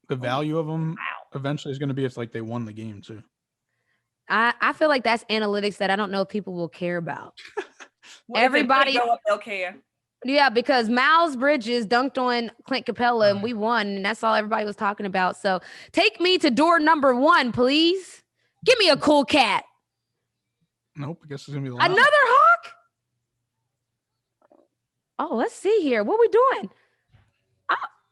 value of them eventually is going to be if like they won the game too. I feel like that's analytics that I don't know if people will care about. Well, everybody go up, they'll care. Yeah, because Miles Bridges dunked on Clint Capella and we won, and that's all everybody was talking about. So take me to door number 1, please. Give me a cool cat. Nope, I guess it's gonna be the last. Another Hawk. Oh, let's see here. What we doing?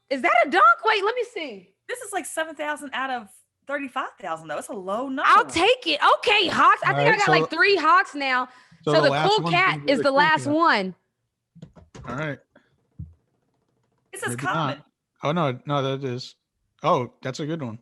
Is that a dunk? Wait, let me see. This is like 7,000 out of 35,000 though. It's a low number. I'll take it. Okay, Hawks. I think I got like 3 Hawks now. So the cool cat is the last one. All right. It says comment. Oh no, that is. Oh, that's a good one.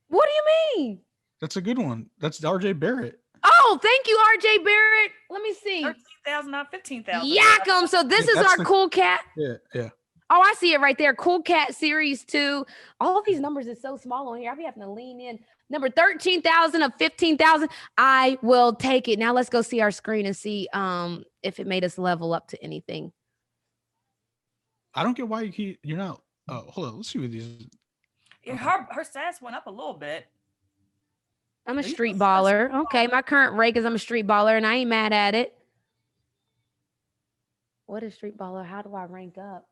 What do you mean? That's a good one. That's RJ Barrett. Oh, thank you, RJ Barrett. Let me see. 13,000 out of 15,000. Yakum. So this is our cool cat. Yeah. Oh, I see it right there. Cool Cat Series 2. All of these numbers are so small on here. I'll be having to lean in. Number 13,000 of 15,000. I will take it. Now let's go see our screen and see if it made us level up to anything. I don't get why you're not. Oh, hold on. Let's see what these. Yeah, her stats went up a little bit. I'm a street baller. Okay, my current rank is I'm a street baller, and I ain't mad at it. What is street baller? How do I rank up?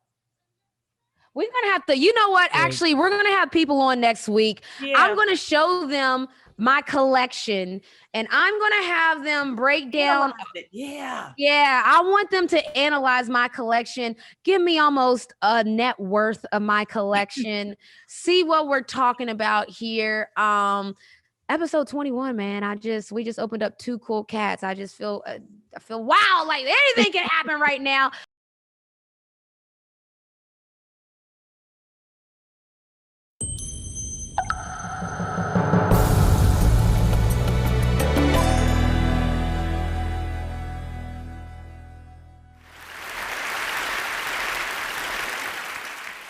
We're going to have to, you know what? Actually, we're going to have people on next week. Yeah. I'm going to show them my collection and I'm going to have them break down. Yeah. Yeah. I want them to analyze my collection. Give me almost a net worth of my collection. See what we're talking about here. Episode 21, man. We just opened up 2 cool cats. I just feel, wow, like anything can happen right now.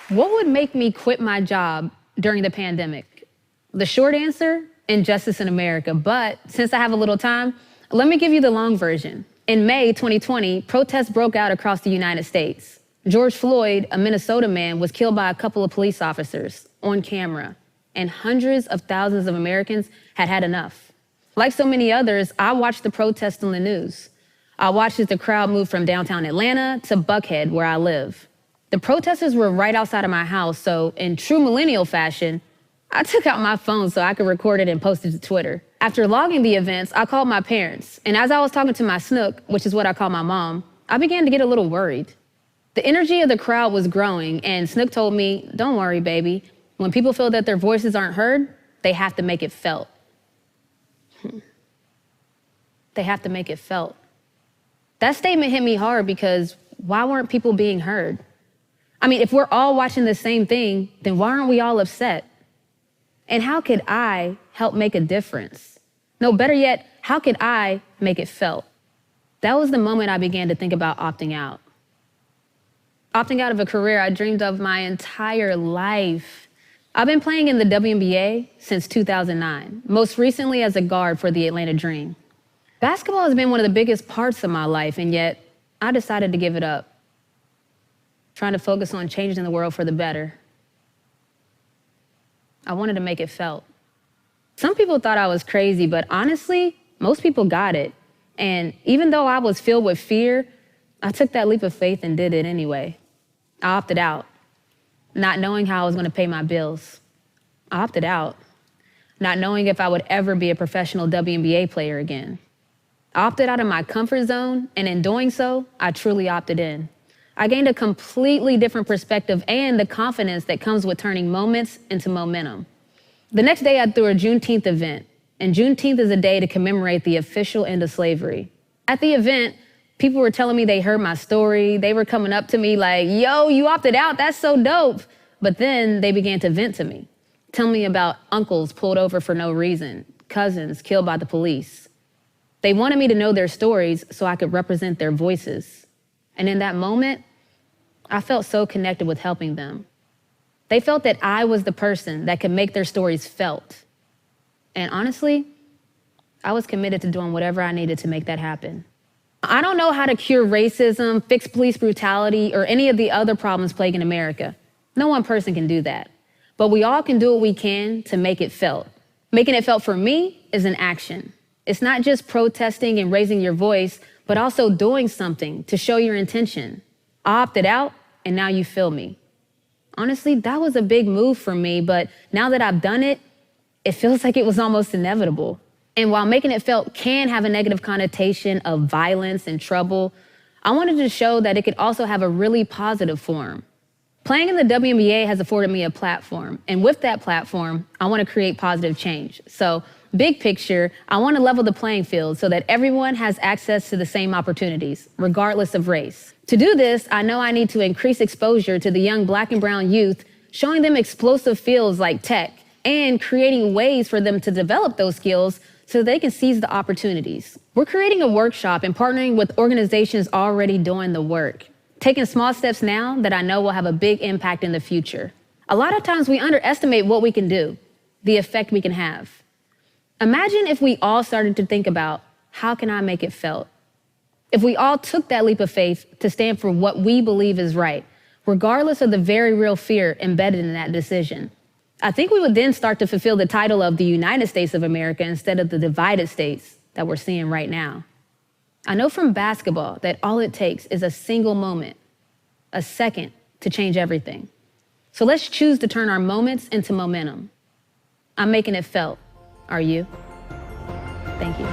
What would make me quit my job during the pandemic? The short answer, injustice in America. But since I have a little time, let me give you the long version. In May 2020, protests broke out across the United States. George Floyd, a Minnesota man, was killed by a couple of police officers on camera, and hundreds of thousands of Americans had had enough. Like so many others, I watched the protests on the news. I watched as the crowd moved from downtown Atlanta to Buckhead, where I live. The protesters were right outside of my house, so in true millennial fashion, I took out my phone so I could record it and post it to Twitter. After logging the events, I called my parents, and as I was talking to my Snook, which is what I call my mom, I began to get a little worried. The energy of the crowd was growing, and Snook told me, "Don't worry, baby. When people feel that their voices aren't heard, they have to make it felt." They have to make it felt. That statement hit me hard because why weren't people being heard? I mean, if we're all watching the same thing, then why aren't we all upset? And how could I help make a difference? No, better yet, how could I make it felt? That was the moment I began to think about opting out. Opting out of a career I dreamed of my entire life. I've been playing in the WNBA since 2009, most recently as a guard for the Atlanta Dream. Basketball has been one of the biggest parts of my life, and yet I decided to give it up, trying to focus on changing the world for the better. I wanted to make it felt. Some people thought I was crazy, but honestly, most people got it. And even though I was filled with fear, I took that leap of faith and did it anyway. I opted out, not knowing how I was going to pay my bills. I opted out. not knowing if I would ever be a professional WNBA player again. I opted out of my comfort zone, and in doing so, I truly opted in. I gained a completely different perspective and the confidence that comes with turning moments into momentum. The next day, I threw a Juneteenth event, and Juneteenth is a day to commemorate the official end of slavery. At the event, people were telling me they heard my story. They were coming up to me like, yo, you opted out, that's so dope. But then they began to vent to me, tell me about uncles pulled over for no reason, cousins killed by the police. They wanted me to know their stories so I could represent their voices. And in that moment, I felt so connected with helping them. They felt that I was the person that could make their stories felt. And honestly, I was committed to doing whatever I needed to make that happen. I don't know how to cure racism, fix police brutality, or any of the other problems plaguing America. No one person can do that. But we all can do what we can to make it felt. Making it felt for me is an action. It's not just protesting and raising your voice, but also doing something to show your intention. I opted out, and now you feel me. Honestly, that was a big move for me, but now that I've done it, it feels like it was almost inevitable. And while making it felt can have a negative connotation of violence and trouble, I wanted to show that it could also have a really positive form. Playing in the WNBA has afforded me a platform, and with that platform, I want to create positive change. So, big picture, I want to level the playing field so that everyone has access to the same opportunities, regardless of race. To do this, I know I need to increase exposure to the young Black and brown youth, showing them explosive fields like tech, and creating ways for them to develop those skills so they can seize the opportunities. We're creating a workshop and partnering with organizations already doing the work, taking small steps now that I know will have a big impact in the future. A lot of times we underestimate what we can do, the effect we can have. Imagine if we all started to think about, how can I make it felt? If we all took that leap of faith to stand for what we believe is right, regardless of the very real fear embedded in that decision, I think we would then start to fulfill the title of the United States of America instead of the divided states that we're seeing right now. I know from basketball that all it takes is a single moment, a second, to change everything. So let's choose to turn our moments into momentum. I'm making it felt. Are you? Thank you.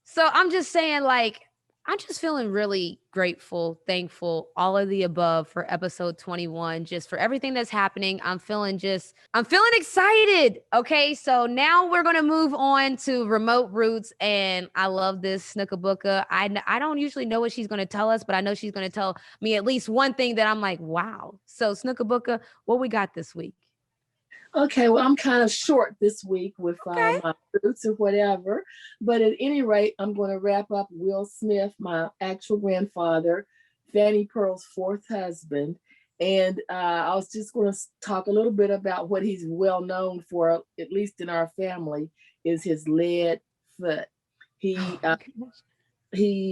So I'm just saying, like, I'm just feeling really grateful, thankful, all of the above for episode 21, just for everything that's happening. I'm feeling excited. Okay, so now we're going to move on to remote roots. And I love this Snookabuka. I don't usually know what she's going to tell us, but I know she's going to tell me at least one thing that I'm like, wow. So Snookabuka, what we got this week? Okay, well, I'm kind of short this week with my roots or whatever. But at any rate, I'm going to wrap up Will Smith, my actual grandfather, Fannie Pearl's fourth husband. And I was just going to talk a little bit about what he's well known for, at least in our family, is his lead foot. He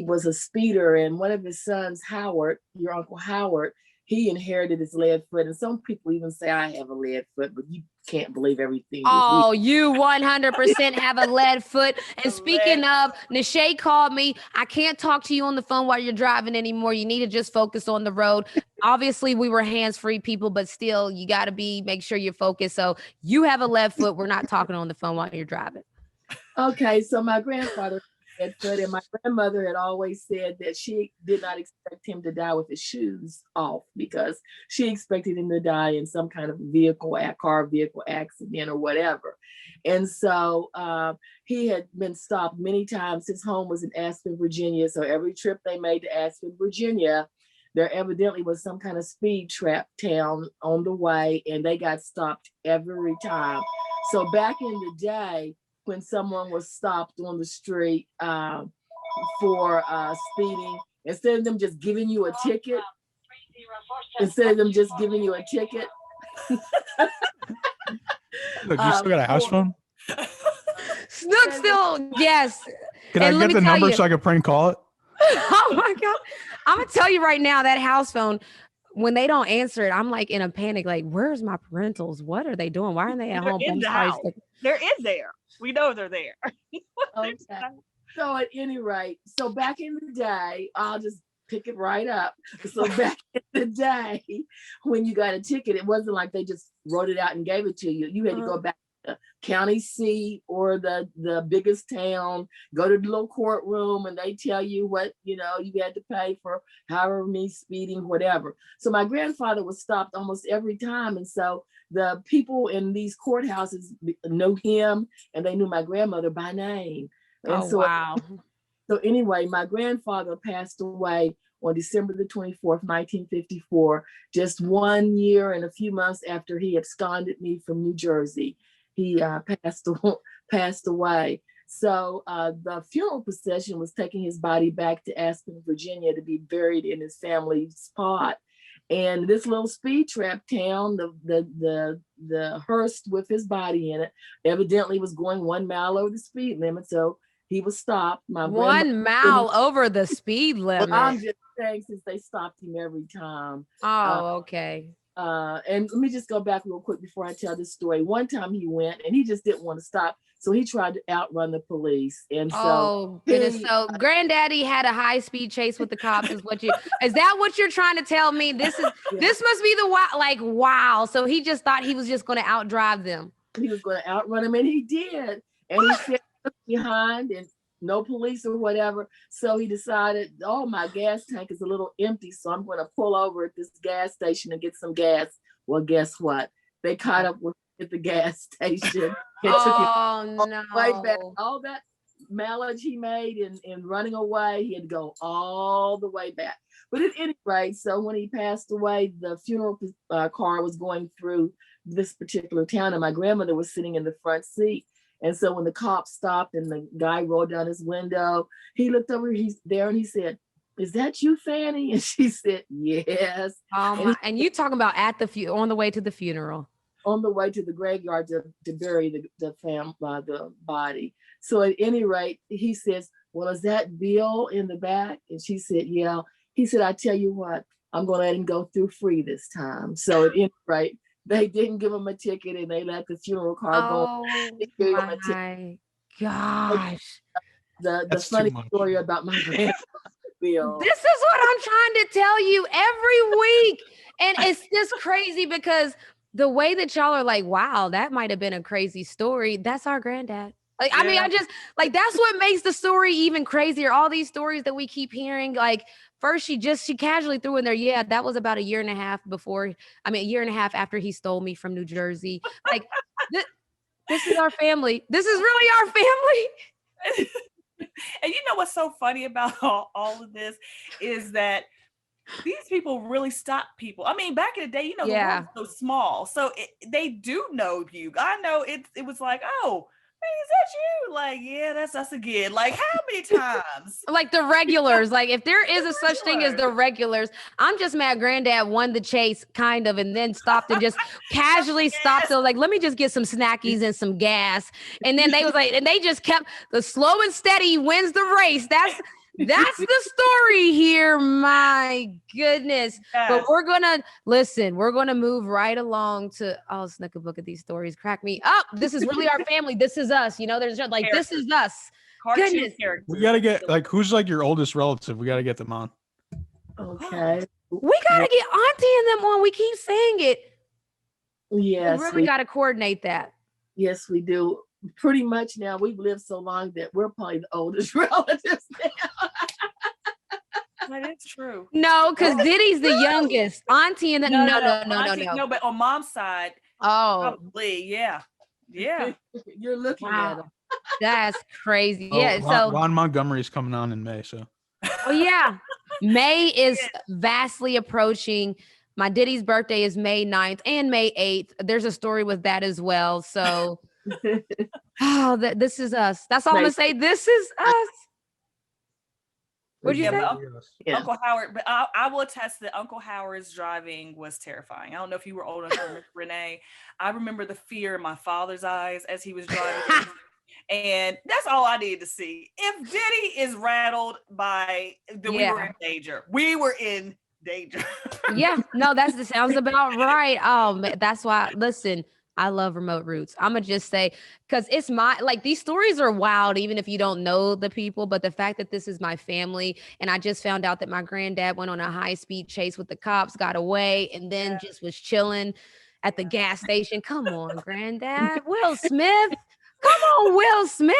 was a speeder, and one of his sons, Howard, your Uncle Howard, he inherited his lead foot. And some people even say I have a lead foot, but you can't believe everything. Oh, you 100% have a lead foot. And speaking of, Nishay called me. I can't talk to you on the phone while you're driving anymore. You need to just focus on the road. Obviously, we were hands-free people, but still, you got to make sure you're focused. So you have a lead foot. We're not talking on the phone while you're driving. Okay, so my grandfather had foot, and my grandmother had always said that she did not expect him to die with his shoes off because she expected him to die in some kind of car vehicle accident or whatever. And so he had been stopped many times. His home was in Aspen, Virginia. So every trip they made to Aspen, Virginia, there evidently was some kind of speed trap town on the way, and they got stopped every time. So back in the day, when someone was stopped on the street for speeding, instead of them just giving you a ticket, Look, you still got a house phone? Snook still, yes. Can I get the number so I can prank call it? Oh my God. I'm going to tell you right now, that house phone, when they don't answer it, I'm like in a panic, like, where's my parentals? What are they doing? Why aren't they at home? In the house. They're in there. We know they're there. Okay. So at any rate, so back in the day, I'll just pick it right up. So back in the day, when you got a ticket, it wasn't like they just wrote it out and gave it to you. You had to go back to the county seat or the biggest town, go to the little courtroom, and they tell you what, you had to pay for however many speeding, whatever. So my grandfather was stopped almost every time. And so the people in these courthouses knew him, and they knew my grandmother by name. And wow. So anyway, my grandfather passed away on December the 24th, 1954, just 1 year and a few months after he absconded me from New Jersey. He passed away. So the funeral procession was taking his body back to Aspen, Virginia, to be buried in his family's plot. And this little speed trap town, the hearse with his body in it, evidently was going 1 mile over the speed limit. So he was stopped. 1 mile over the speed limit. Well, I'm just saying, since they stopped him every time. Oh, okay. And let me just go back real quick before I tell this story. One time he went and he just didn't want to stop. So he tried to outrun the police. And so goodness. So granddaddy had a high-speed chase with the cops, is that what you're trying to tell me? This must be wow. So he just thought he was just going to outdrive them. He was going to outrun them, and he did. And he said behind and no police or whatever. So he decided, my gas tank is a little empty, so I'm going to pull over at this gas station and get some gas. Well, guess what? They caught up with at the gas station. It took him all the way back. All that mileage he made in running away, he had to go all the way back. But at any rate, so when he passed away, the funeral car was going through this particular town, and my grandmother was sitting in the front seat. And so when the cops stopped and the guy rolled down his window, he looked over there and he said, "Is that you, Fanny?" And she said, "Yes." And you talking about on the way to the funeral? On the way to the graveyard to bury the body. So at any rate, he says, "Well, is that Bill in the back?" And she said, "Yeah." He said, "I tell you what, I'm going to let him go through free this time." So at any rate, they didn't give him a ticket, and they let the funeral car go. Oh my gosh. The funny story about my grandfather, Bill. This is what I'm trying to tell you every week. And it's just crazy because the way that y'all are like, wow, that might have been a crazy story. That's our granddad. Like, yeah. I mean, I just that's what makes the story even crazier. All these stories that we keep hearing, like first she casually threw in there, yeah, that was about a year and a half after he stole me from New Jersey. Like this is our family. This is really our family. And you know what's so funny about all of this is that these people really stop people. I mean, back in the day, the world was so small. So they do know you. I know it was like, oh, is that you? Like, yeah, that's us again. Like, how many times? Like the regulars. Like, if there is a such thing as the regulars, I'm just mad granddad won the chase, kind of, and then stopped and just casually stopped. So, like, let me just get some snackies and some gas. And then they was like, and they just kept the slow and steady wins the race. That's the story here. My goodness. Yes. But we're going to move right along to, Snook and Book at these stories crack me up. This is really our family. This is us. There's like, this is us. Cartoon characters. We got to get who's like your oldest relative? We got to get them on. Okay. We got to get Auntie and them on. We keep saying it. Yes. We really got to coordinate that. Yes, we do. Pretty much now we've lived so long that we're probably the oldest relatives now. That is true. No, because Diddy's the youngest. Auntie and no. No, but on mom's side, probably, yeah. You're looking at them. That's crazy. Yeah. So Ron Montgomery's coming on in May. So. Oh yeah, May is vastly approaching. My Diddy's birthday is May 9th and May 8th. There's a story with that as well. So. This is us. That's all I'm gonna say. This is us. What'd you say? Uncle Howard, but I will attest that Uncle Howard's driving was terrifying. I don't know if you were old enough to remember, Renee. I remember the fear in my father's eyes as he was driving. And that's all I needed to see. If Diddy is rattled by we were in danger. We were in danger. Yeah, no, that sounds about right. That's why, listen, I love Remote Roots. I'm going to just say, because it's my, like, these stories are wild, even if you don't know the people, but the fact that this is my family. And I just found out that my granddad went on a high speed chase with the cops, got away, and then just was chilling at the gas station. Come on, granddad. Will Smith. Come on, Will Smith.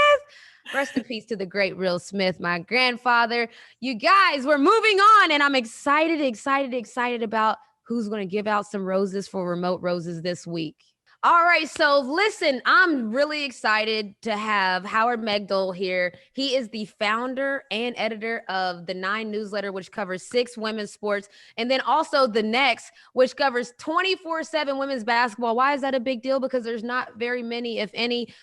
Rest in peace to the great Will Smith, my grandfather. You guys, we're moving on, and I'm excited about who's going to give out some roses for Remote Roses this week. All right, so listen, I'm really excited to have Howard Megdal here. He is the founder and editor of the 9 newsletter, which covers 6 women's sports, and then also the Next, which covers 24/7 women's basketball. Why is that a big deal? Because there's not very many, if any,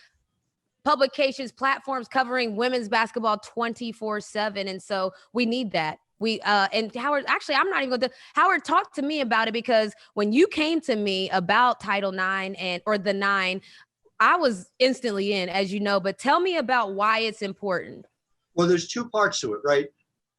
publications, platforms covering women's basketball 24/7, and so we need that. And Howard, actually, I'm not even going to. Howard, talk to me about it, because when you came to me about Title IX or the 9, I was instantly in, as you know. But tell me about why it's important. Well, there's 2 parts to it, right?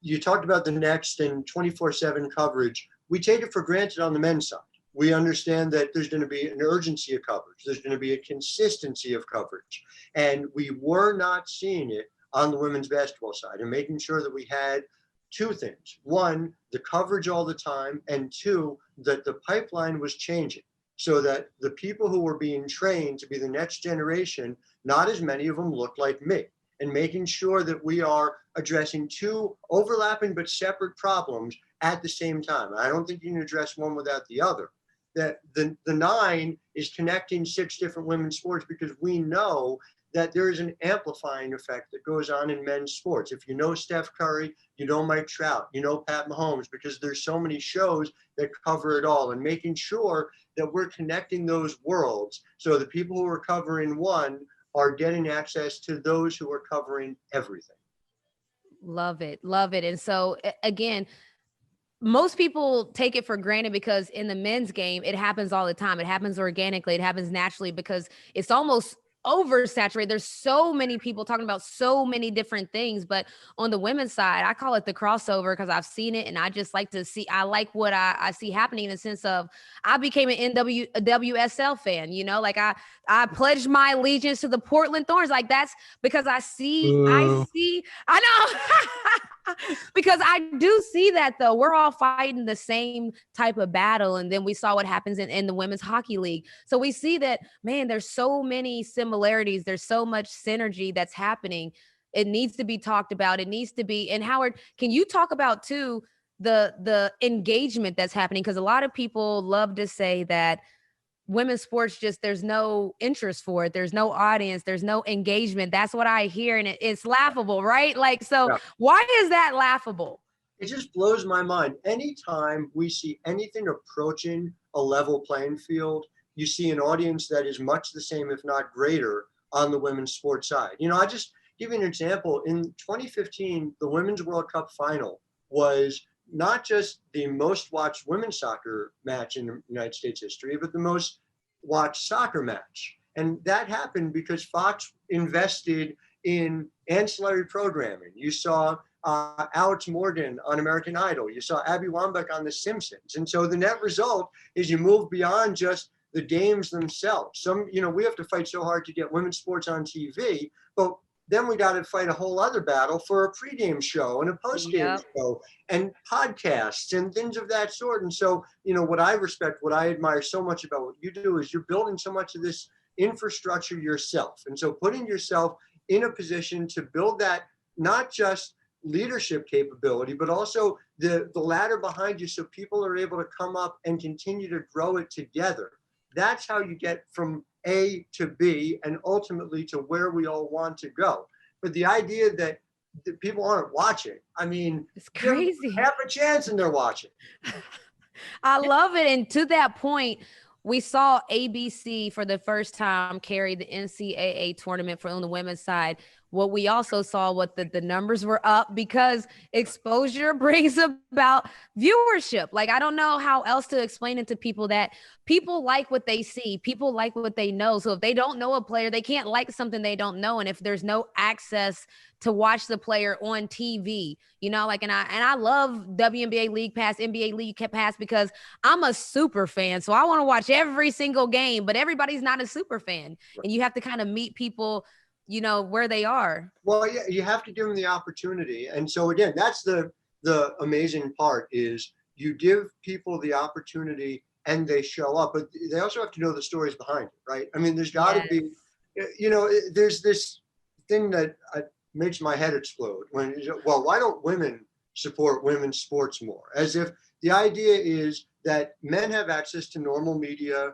You talked about the Next and 24/7 coverage. We take it for granted on the men's side. We understand that there's going to be an urgency of coverage. There's going to be a consistency of coverage. And we were not seeing it on the women's basketball side, and making sure that we had 2 things. 1, the coverage all the time, and 2, that the pipeline was changing so that the people who were being trained to be the next generation, not as many of them looked like me, and making sure that we are addressing 2 overlapping but separate problems at the same time. I don't think you can address one without the other. That the 9 is connecting 6 different women's sports, because we know that there is an amplifying effect that goes on in men's sports. If you know Steph Curry, you know Mike Trout, you know Pat Mahomes, because there's so many shows that cover it all, and making sure that we're connecting those worlds so the people who are covering one are getting access to those who are covering everything. Love it. And so again, most people take it for granted, because in the men's game, it happens all the time. It happens organically. It happens naturally, because it's almost oversaturated. There's so many people talking about so many different things. But on the women's side, I call it the crossover, because I've seen it, and I just like to see, I like what I see happening, in the sense of, I became an WSL fan, like I pledged my allegiance to the Portland Thorns. Like, that's because I know. Because I do see that, though. We're all fighting the same type of battle. And then we saw what happens in the women's hockey league. So we see that, man, there's so many similarities. There's so much synergy that's happening. It needs to be talked about. It needs to be. And Howard, can you talk about, too, the engagement that's happening? Because a lot of people love to say that women's sports, just, there's no interest for it. There's no audience. There's no engagement. That's what I hear. And it's laughable, right? Like, so yeah. Why is that laughable? It just blows my mind. Anytime we see anything approaching a level playing field, you see an audience that is much the same, if not greater, on the women's sports side. I just give you an example. In 2015, the Women's World Cup final was not just the most watched women's soccer match in the United States history, but the most watched soccer match. And that happened because Fox invested in ancillary programming. You saw Alex Morgan on American Idol. You saw Abby Wambach on The Simpsons. And so the net result is you move beyond just the games themselves. We have to fight so hard to get women's sports on TV, but then we got to fight a whole other battle for a pregame show and a postgame show and podcasts and things of that sort. And so, what I respect, what I admire so much about what you do is you're building so much of this infrastructure yourself. And so putting yourself in a position to build that, not just leadership capability, but also the ladder behind you, so people are able to come up and continue to grow it together. That's how you get from A to B and ultimately to where we all want to go. But the idea that people aren't watching, it's crazy. Half a chance and they're watching. I love it. And to that point, we saw ABC for the first time carry the NCAA tournament on the women's side. what we also saw, what the numbers were up because exposure brings about viewership. Like, I don't know how else to explain it to people, that people like what they see. People like what they know. So if they don't know a player, they can't like something they don't know. And if there's no access to watch the player on TV, you know, like, and I love WNBA League Pass, NBA League Pass, because I'm a super fan. So I want to watch every single game, but everybody's not a super fan. And you have to kind of meet people, you know, where they are. Well, yeah, you have to give them the opportunity. And so again, that's the amazing part, is you give people the opportunity and they show up, but they also have to know the stories behind it, right? I mean, there's got to be, you know, there's this thing that makes my head explode when, well, why don't women support women's sports more? As if the idea is that men have access to normal media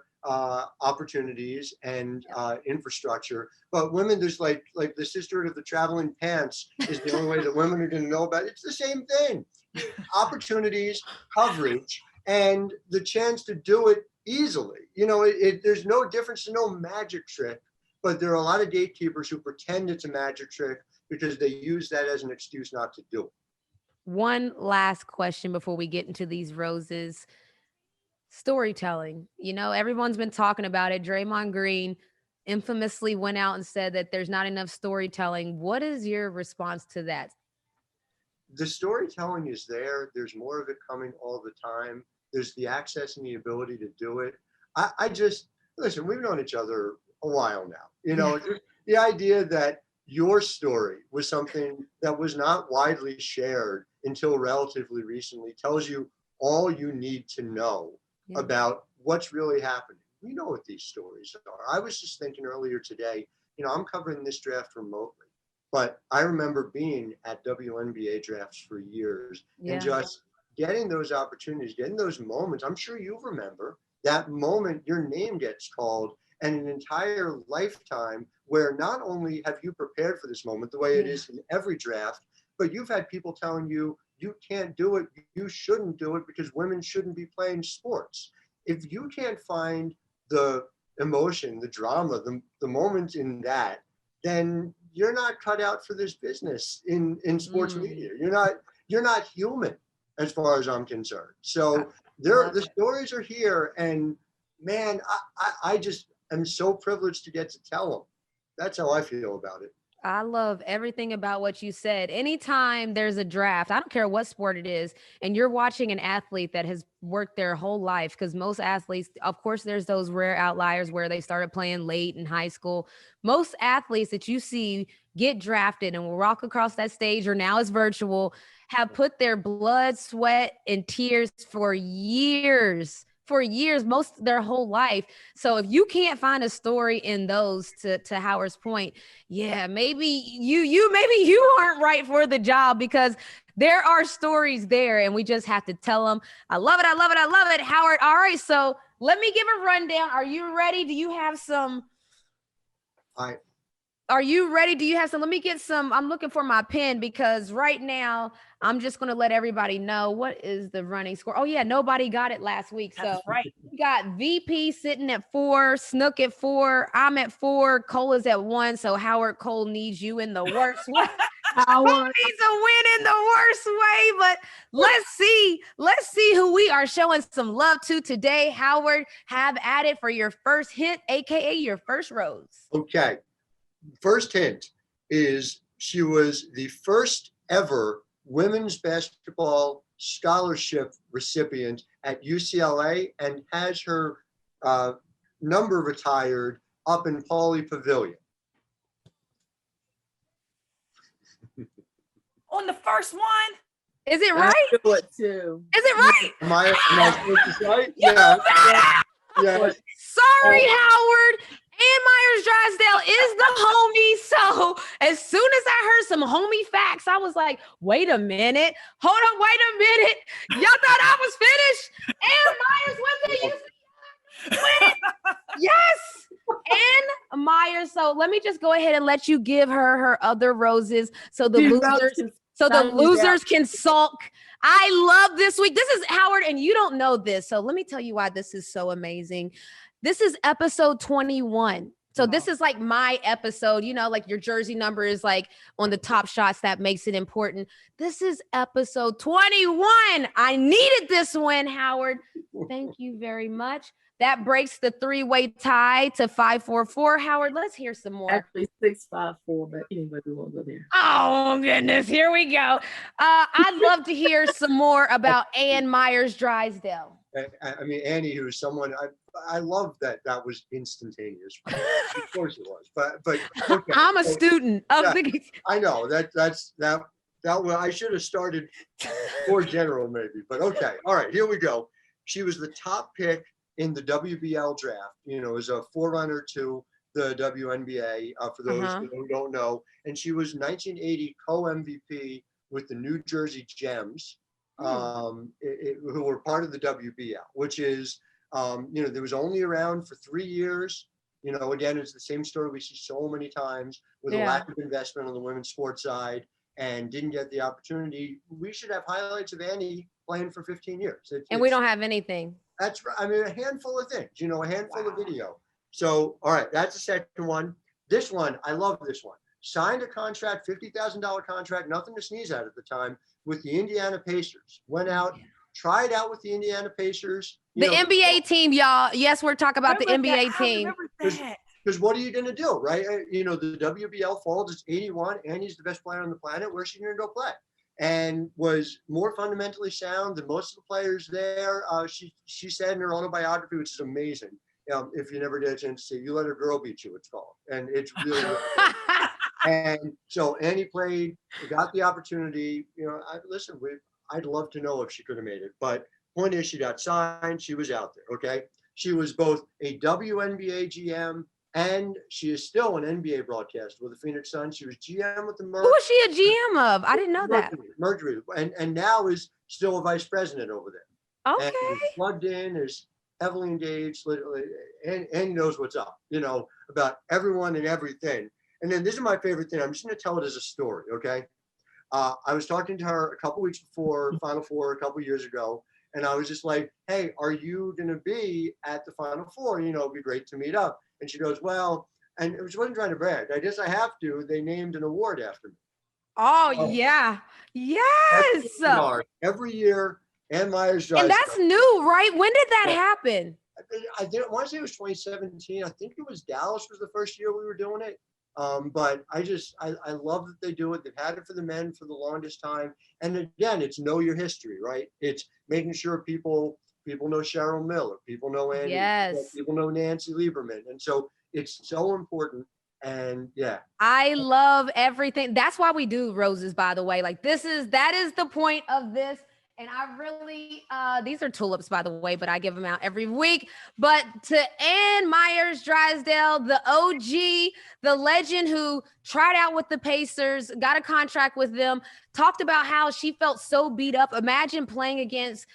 opportunities and infrastructure, but women, there's like the sisterhood of the traveling pants is the only way that women are going to know about it. It's the same thing. Opportunities, coverage, and the chance to do it easily. You know, there's no difference, no magic trick, but there are a lot of gatekeepers who pretend it's a magic trick because they use that as an excuse not to do it. One last question before we get into these roses. Storytelling. You know, everyone's been talking about it. Draymond Green infamously went out and said that there's not enough storytelling. What is your response to that? The storytelling is there. There's more of it coming all the time. There's the access and the ability to do it. I just, listen, we've known each other a while now. You know, the idea that your story was something that was not widely shared until relatively recently tells you all you need to know about what's really happening. We know what these stories are. I was just thinking earlier today, you know, I'm covering this draft remotely, but I remember being at WNBA drafts for years and just getting those opportunities, getting those moments. I'm sure you remember that moment your name gets called, and an entire lifetime where not only have you prepared for this moment the way it is in every draft, but you've had people telling you, you can't do it, you shouldn't do it because women shouldn't be playing sports. If you can't find the emotion, the drama, the moment in that, then you're not cut out for this business in sports media. You're not human as far as I'm concerned. So the stories are here, and man, I just am so privileged to get to tell them. That's how I feel about it. I love everything about what you said. Anytime there's a draft, I don't care what sport it is, and you're watching an athlete that has worked their whole life, because most athletes, of course, there's those rare outliers where they started playing late in high school. Most athletes that you see get drafted and will walk across that stage, or now it's virtual, have put their blood, sweat, and tears for years, most their whole life. So if you can't find a story in those, to Howard's point, maybe you aren't right for the job, because there are stories there and we just have to tell them. I love it, Howard. All right, so let me give a rundown. Are you ready? Do you have some? Are you ready? Do you have some? Let me get some. I'm looking for my pen, because right now I'm just going to let everybody know what is the running score. Oh yeah, nobody got it last week. So we got VP sitting at 4, Snook at 4, I'm at 4, Cole is at 1. So Howard, Cole needs you in the worst way. Cole needs a win in the worst way, but let's see who we are showing some love to today. Howard, have at it for your first hint, aka your first rose. Okay. First hint is she was the first ever women's basketball scholarship recipient at UCLA and has her number retired up in Pauley Pavilion. On the first one? Is it right? I do it too. Is it right? Am I supposed to say? Yeah. Sorry, Howard. Ann Myers Drysdale is the homie. So as soon as I heard some homie facts, I was like, wait a minute. Hold on, wait a minute. Y'all thought I was finished? Ann Myers went to UCLA. Yes. Ann Myers. So let me just go ahead and let you give her other roses, so the losers can sulk. I love this week. This is Howard, and you don't know this. So let me tell you why this is so amazing. This is episode 21. So this is like my episode, you know, like your jersey number is like on the top shots that makes it important. This is episode 21. I needed this win, Howard. Thank you very much. That breaks the 3-way tie to 5-4-4. Howard, let's hear some more. Actually 6-5-4, but anyway, we won't go there. Oh, goodness. Here we go. I'd love to hear some more about Ann Myers-Drysdale. I mean, Annie, who is someone I love that was instantaneous. Of course it was, but okay. I'm a student of the. I know that I should have started more general maybe, but okay. All right, here we go. She was the top pick in the WBL draft. You know, as a forerunner to the WNBA. For those who don't know, and she was 1980 co-MVP with the New Jersey Gems. Who were part of the WBL, which is, you know, there was only around for 3 years. You know, again, it's the same story we see so many times with a lack of investment on the women's sports side and didn't get the opportunity. We should have highlights of Annie playing for 15 years. And we don't have anything. That's right. I mean, a handful of things, you know, a handful of video. So, all right, that's the second one. This one, I love this one. Signed a contract, $50,000 contract, nothing to sneeze at the time, with the Indiana Pacers. Went out, tried out with the Indiana Pacers. The NBA team, y'all. Yes, we're talking about the NBA team. Because what are you going to do, right? You know, the WBL falls, it's 81. Annie's the best player on the planet. Where's she going to go play? And was more fundamentally sound than most of the players there. She said in her autobiography, which is amazing. If you never did a chance to see, you let a girl beat you, it's called. And it's really, really and so Annie played, got the opportunity. You know, I'd love to know if she could have made it. But point is, she got signed. She was out there, okay? She was both a WNBA GM and she is still an NBA broadcaster with the Phoenix Suns. She was GM with the Mercury. Who was she a GM of? I didn't know that. Mercury. And now is still a vice president over there. Okay. And is plugged in, is heavily engaged, literally, and he knows what's up, you know, about everyone and everything. And then this is my favorite thing. I'm just going to tell it as a story, okay? I was talking to her a couple weeks before Final Four, a couple years ago, and I was just like, hey, are you going to be at the Final Four? You know, it'd be great to meet up. And she goes, well, and she wasn't trying to brag. I guess I have to. They named an award after me. Oh, yeah. Yes. Every year, Ann Myers-Drysdale. And that's new, right? When did that happen? I want to say it was 2017. I think it was Dallas was the first year we were doing it. But I love that they do it. They've had it for the men for the longest time. And again, it's know your history, right? It's making sure people know Cheryl Miller, people know Andy, people know Nancy Lieberman. And so it's so important. And yeah, I love everything. That's why we do roses, by the way. Like that is the point of this. And I really, these are tulips, by the way, but I give them out every week. But to Ann Myers-Drysdale, the OG, the legend who tried out with the Pacers, got a contract with them, talked about how she felt so beat up. Imagine playing against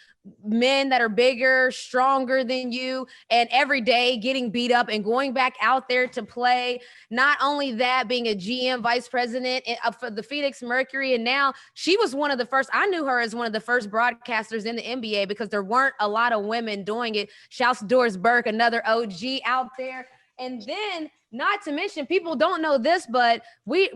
men that are bigger, stronger than you, and every day getting beat up and going back out there to play. Not only that, being a GM vice president for the Phoenix Mercury. And now she was one of the first, I knew her as one of the first broadcasters in the NBA because there weren't a lot of women doing it. Shouts to Doris Burke, another OG out there. And then not to mention, people don't know this, but we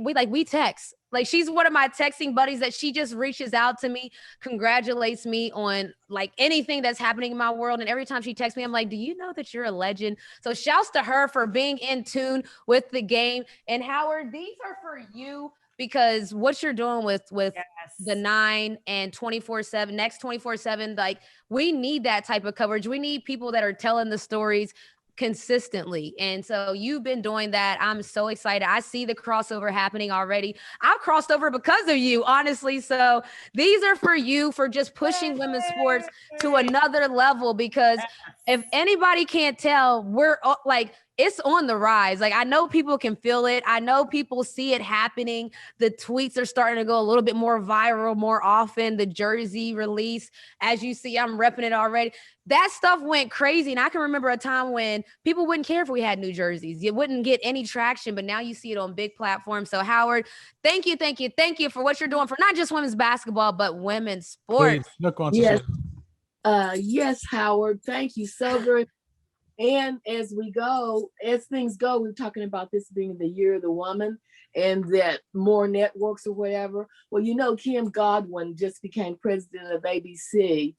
text. Like she's one of my texting buddies that she just reaches out to me, congratulates me on like anything that's happening in my world. And every time she texts me, I'm like, do you know that you're a legend? So shouts to her for being in tune with the game. And Howard, these are for you because what you're doing with the 9 and 24/7, next 24/7, like we need that type of coverage. We need people that are telling the stories consistently. And so you've been doing that. I'm so excited. I see the crossover happening already. I've crossed over because of you, honestly. So these are for you for just pushing women's sports to another level, because if anybody can't tell, we're like, it's on the rise. Like I know people can feel it. I know people see it happening. The tweets are starting to go a little bit more viral more often. The jersey release, as you see, I'm repping it already. That stuff went crazy. And I can remember a time when people wouldn't care if we had new jerseys. You wouldn't get any traction, but now you see it on big platforms. So Howard, thank you for what you're doing for not just women's basketball, but women's sports. Yes, Howard, thank you so very much. And as things go, we're talking about this being the year of the woman and that more networks or whatever. Well, Kim Godwin just became president of ABC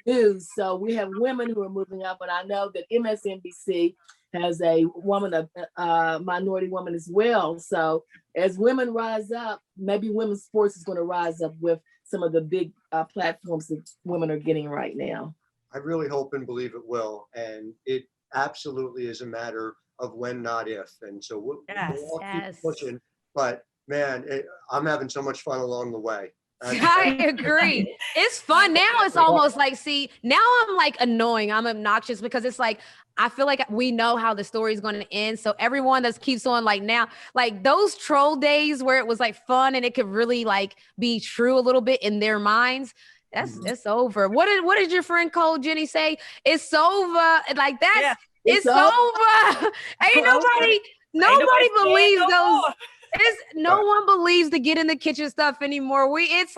News. So we have women who are moving up. And I know that MSNBC has a woman, a minority woman as well. So as women rise up, maybe women's sports is going to rise up with some of the big platforms that women are getting right now. I really hope and believe it will. And it absolutely is a matter of when, not if. And so we'll all keep pushing. But man, I'm having so much fun along the way. I agree. It's fun. Now it's almost like, now I'm like annoying. I'm obnoxious because it's like, I feel like we know how the story is going to end. So everyone that keeps on like now, like those troll days where it was like fun and it could really like be true a little bit in their minds. It's over. What did your friend Cole Jenny say? It's over. Like that. Yeah, it's over. Ain't nobody believes those. No one believes the get in the kitchen stuff anymore. It's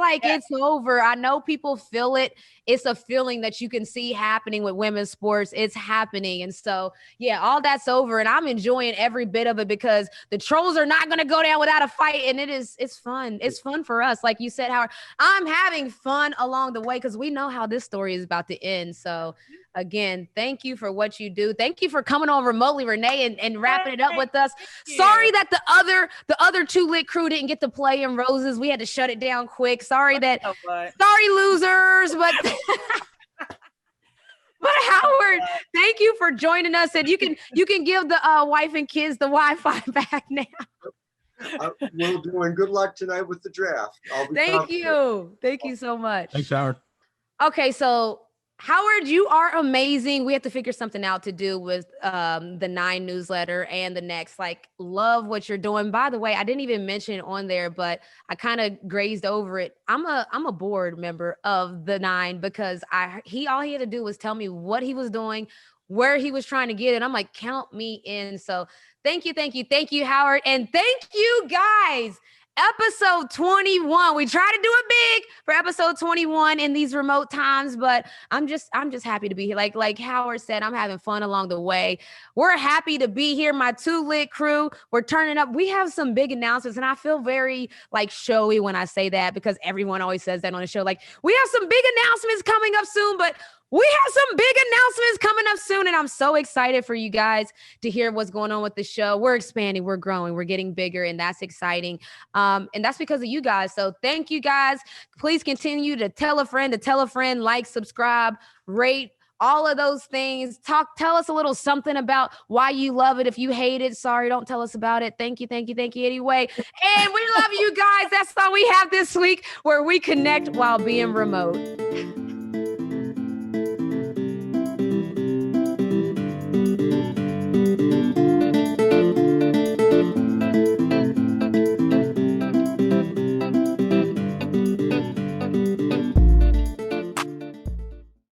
over. I know people feel it. It's a feeling that you can see happening with women's sports. It's happening. And so, yeah, all that's over. And I'm enjoying every bit of it because the trolls are not going to go down without a fight. And it's fun. It's fun for us. Like you said, Howard, I'm having fun along the way because we know how this story is about to end. So again, thank you for what you do. Thank you for coming on Remotely Renee and wrapping it up with us. Sorry that the other two lit crew didn't get to play in Roses. We had to shut it down quick. Sorry losers, but but Howard, thank you for joining us. And you can give the wife and kids the Wi-Fi back now. Will do, and good luck tonight with the draft. Thank you so much. Thanks, Howard. Okay, so Howard, you are amazing. We have to figure something out to do with the 9 newsletter and the next. Like, love what you're doing. By the way, I didn't even mention it on there, but I kind of grazed over it. I'm a board member of the 9 because all he had to do was tell me what he was doing, where he was trying to get it. I'm like, count me in. So thank you, Howard, and thank you guys. Episode 21. We try to do it big for episode 21 in these remote times, but I'm just happy to be here. Like Howard said, I'm having fun along the way. We're happy to be here. My 2 lit crew, we're turning up. We have some big announcements, and I feel very like showy when I say that because everyone always says that on the show. Like, we have some big announcements coming up soon, but we have some big announcements coming up soon, and I'm so excited for you guys to hear what's going on with the show. We're expanding, we're growing, we're getting bigger, and that's exciting. And that's because of you guys. So thank you guys. Please continue to tell a friend, like, subscribe, rate, all of those things. Tell us a little something about why you love it. If you hate it, sorry, don't tell us about it. Thank you anyway. And we love you guys. That's all we have this week, where we connect while being remote.